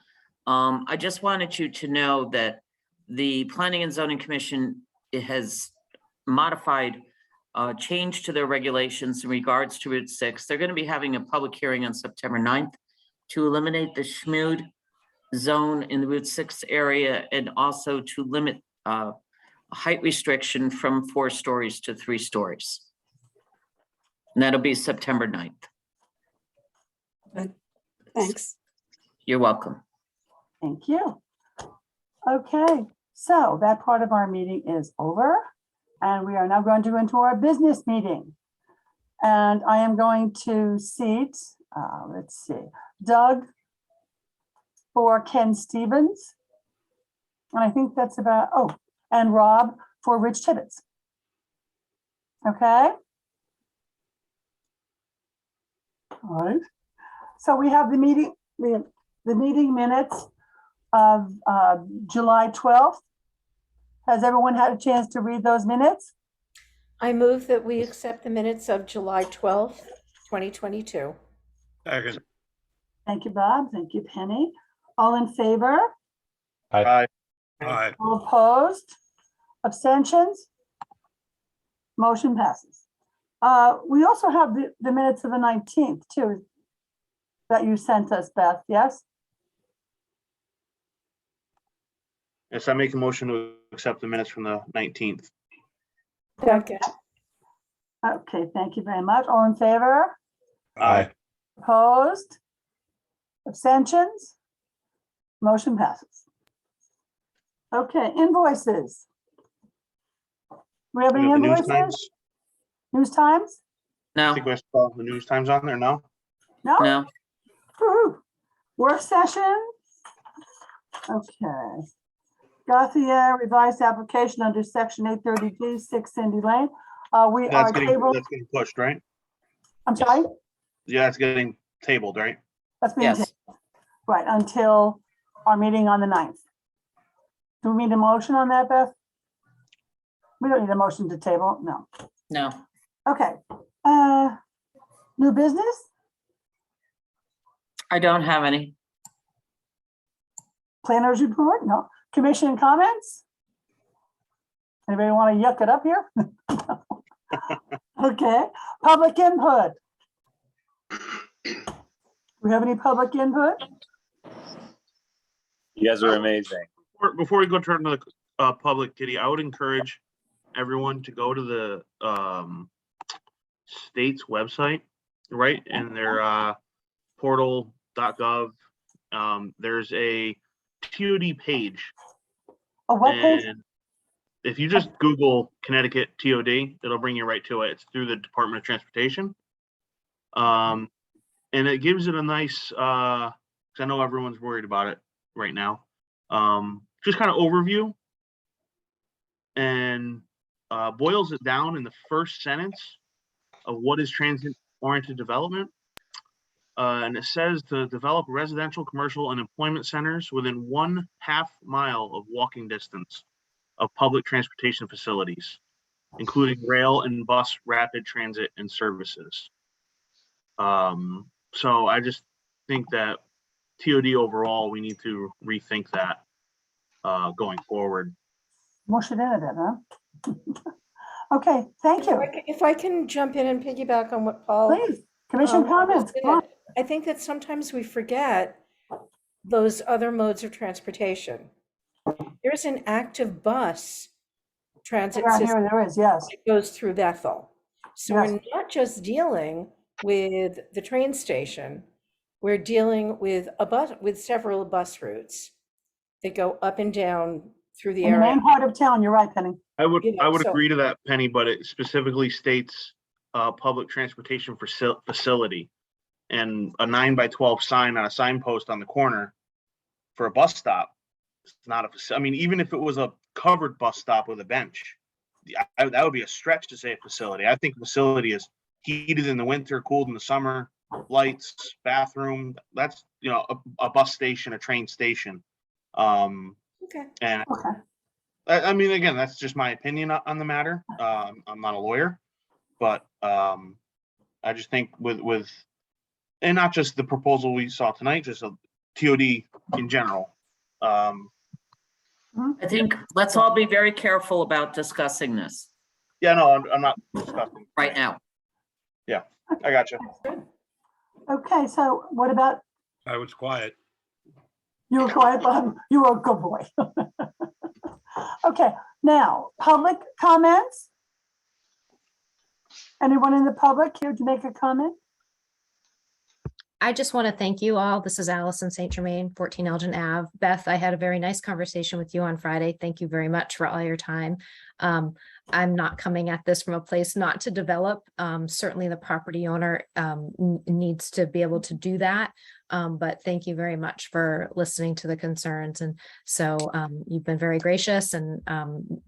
I just wanted you to know that the Planning and Zoning Commission has modified change to their regulations in regards to Route 6. They're going to be having a public hearing on September 9th to eliminate the Schmood zone in the Route 6 area and also to limit height restriction from 4 stories to 3 stories. And that'll be September 9th. Thanks. You're welcome. Thank you. Okay, so that part of our meeting is over. And we are now going to go into our business meeting. And I am going to seat, let's see, Doug for Ken Stevens. And I think that's about, and Rob for Rich Tibbetts. Okay. All right. So we have the meeting minutes of July 12th. Has everyone had a chance to read those minutes? I move that we accept the minutes of July 12th, 2022. Second. Thank you, Bob. Thank you, Penny. All in favor? Aye. Aye. All opposed? Abstentions? Motion passes. We also have the minutes of the 19th too, that you sent us, Beth, yes? Yes, I make a motion to accept the minutes from the 19th. Second. Okay, thank you very much. All in favor? Aye. Opposed? Abstentions? Motion passes. Okay, invoices. We have We any have the news invoices? times. News times? I No, think we saw the news times on there. No. No? no. Woo-hoo. Work session? Okay. Gauthier revised application under section 830D 6 Cindy Lane. We are That's getting pushed, right? I'm sorry? Yeah, it's getting tabled, right? That's being Yes. tabled. Right, until our meeting on the 9th. Do we need a motion on that, Beth? We don't need a motion to table, no. No. Okay. New business? I don't have any. Planners report? No. Commission comments? Anybody want to yuck it up here? Okay. Public input. Do we have any public input? You guys are amazing. Before we go turn to the public, Kitty, I would encourage everyone to go to the state's website, right? In their portal.gov. There's a TOD page. A what page? And if you just Google Connecticut TOD, it'll bring you right to it. It's through the Department of Transportation. And it gives it a nice, because I know everyone's worried about it right now. Just kind of overview and boils it down in the first sentence of what is transit-oriented development. And it says to develop residential, commercial, and employment centers within 1/2 mile of walking distance of public transportation facilities, including rail and bus rapid transit and services. So I just think that TOD overall, we need to rethink that going forward. Mush it into that, huh? Okay, thank you. If I can jump in and piggyback on what Paul. Please, commission comments. Come on. I think that sometimes we forget those other modes of transportation. There's an active bus transit Around system here, there is, yes. that goes through Bethel. So Yes. we're not just dealing with the train station, we're dealing with several bus routes that go up and down through the In the area. main part of town, you're right, Penny. I would so- agree to that, Penny, but it specifically states public transportation facility, and a 9x12 sign on a signpost on the corner for a bus stop. It's not a facility. I mean, even if it was a covered bus stop with a bench, that would be a stretch to say a facility. I think facility is heated in the winter, cooled in the summer, lights, bathroom. That's, a bus station, a train station. Okay. And I mean, again, that's just my opinion on the matter. I'm not a lawyer, but I just think with and not just the proposal we saw tonight, just a TOD in general. I think let's all be very careful about discussing this Yeah, no, I'm not discussing right now. Yeah, I got you. Okay, so what about, I was quiet. you were quiet, Bob? You were a good boy. Okay, now, public comments? Anyone in the public here to make a comment? I just want to thank you all. This is Allison St. Germain, 14 Elgin Ave. Beth, I had a very nice conversation with you on Friday. Thank you very much for all your time. I'm not coming at this from a place not to develop. Certainly the property owner needs to be able to do that. But thank you very much for listening to the concerns. And so you've been very gracious, and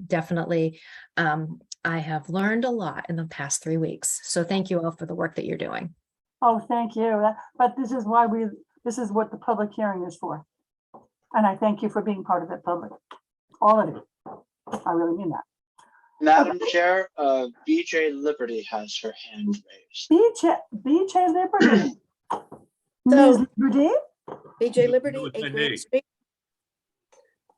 definitely I have learned a lot in the past 3 weeks. So thank you all for the work that you're doing. Oh, thank you. But this is what the public hearing is for. And I thank you for being part of it, public. All of you. I really mean that. Madam Chair, BJ Liberty has her hand raised. BJ Liberty. Ms. Liberty? BJ Liberty, with 8 my Grant knee. Street.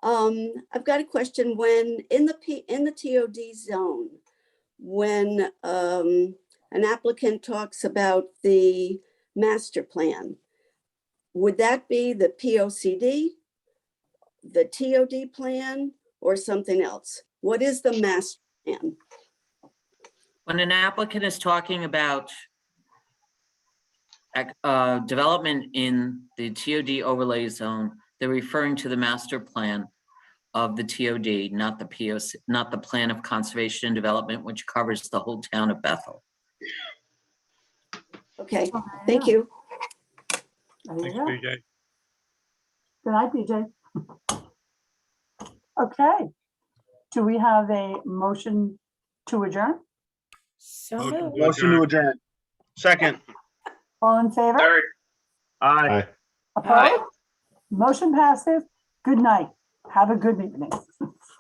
I've got a question. When in the TOD zone, when an applicant talks about the master plan, would that be the POCD, the TOD plan, or something else? What is the master plan? When an applicant is talking about development in the TOD overlay zone, they're referring to the master plan of the TOD, not the POC, not the plan of conservation and development, which covers the whole town of Bethel. Okay, thank you. There you Thanks, go. BJ. Good night, BJ. Okay. Do we have a motion to adjourn? So Motion moved. to Motion to adjourn. Second. All in favor? Aye. Aye. Opposed? Motion passes. Good night. Have a good evening.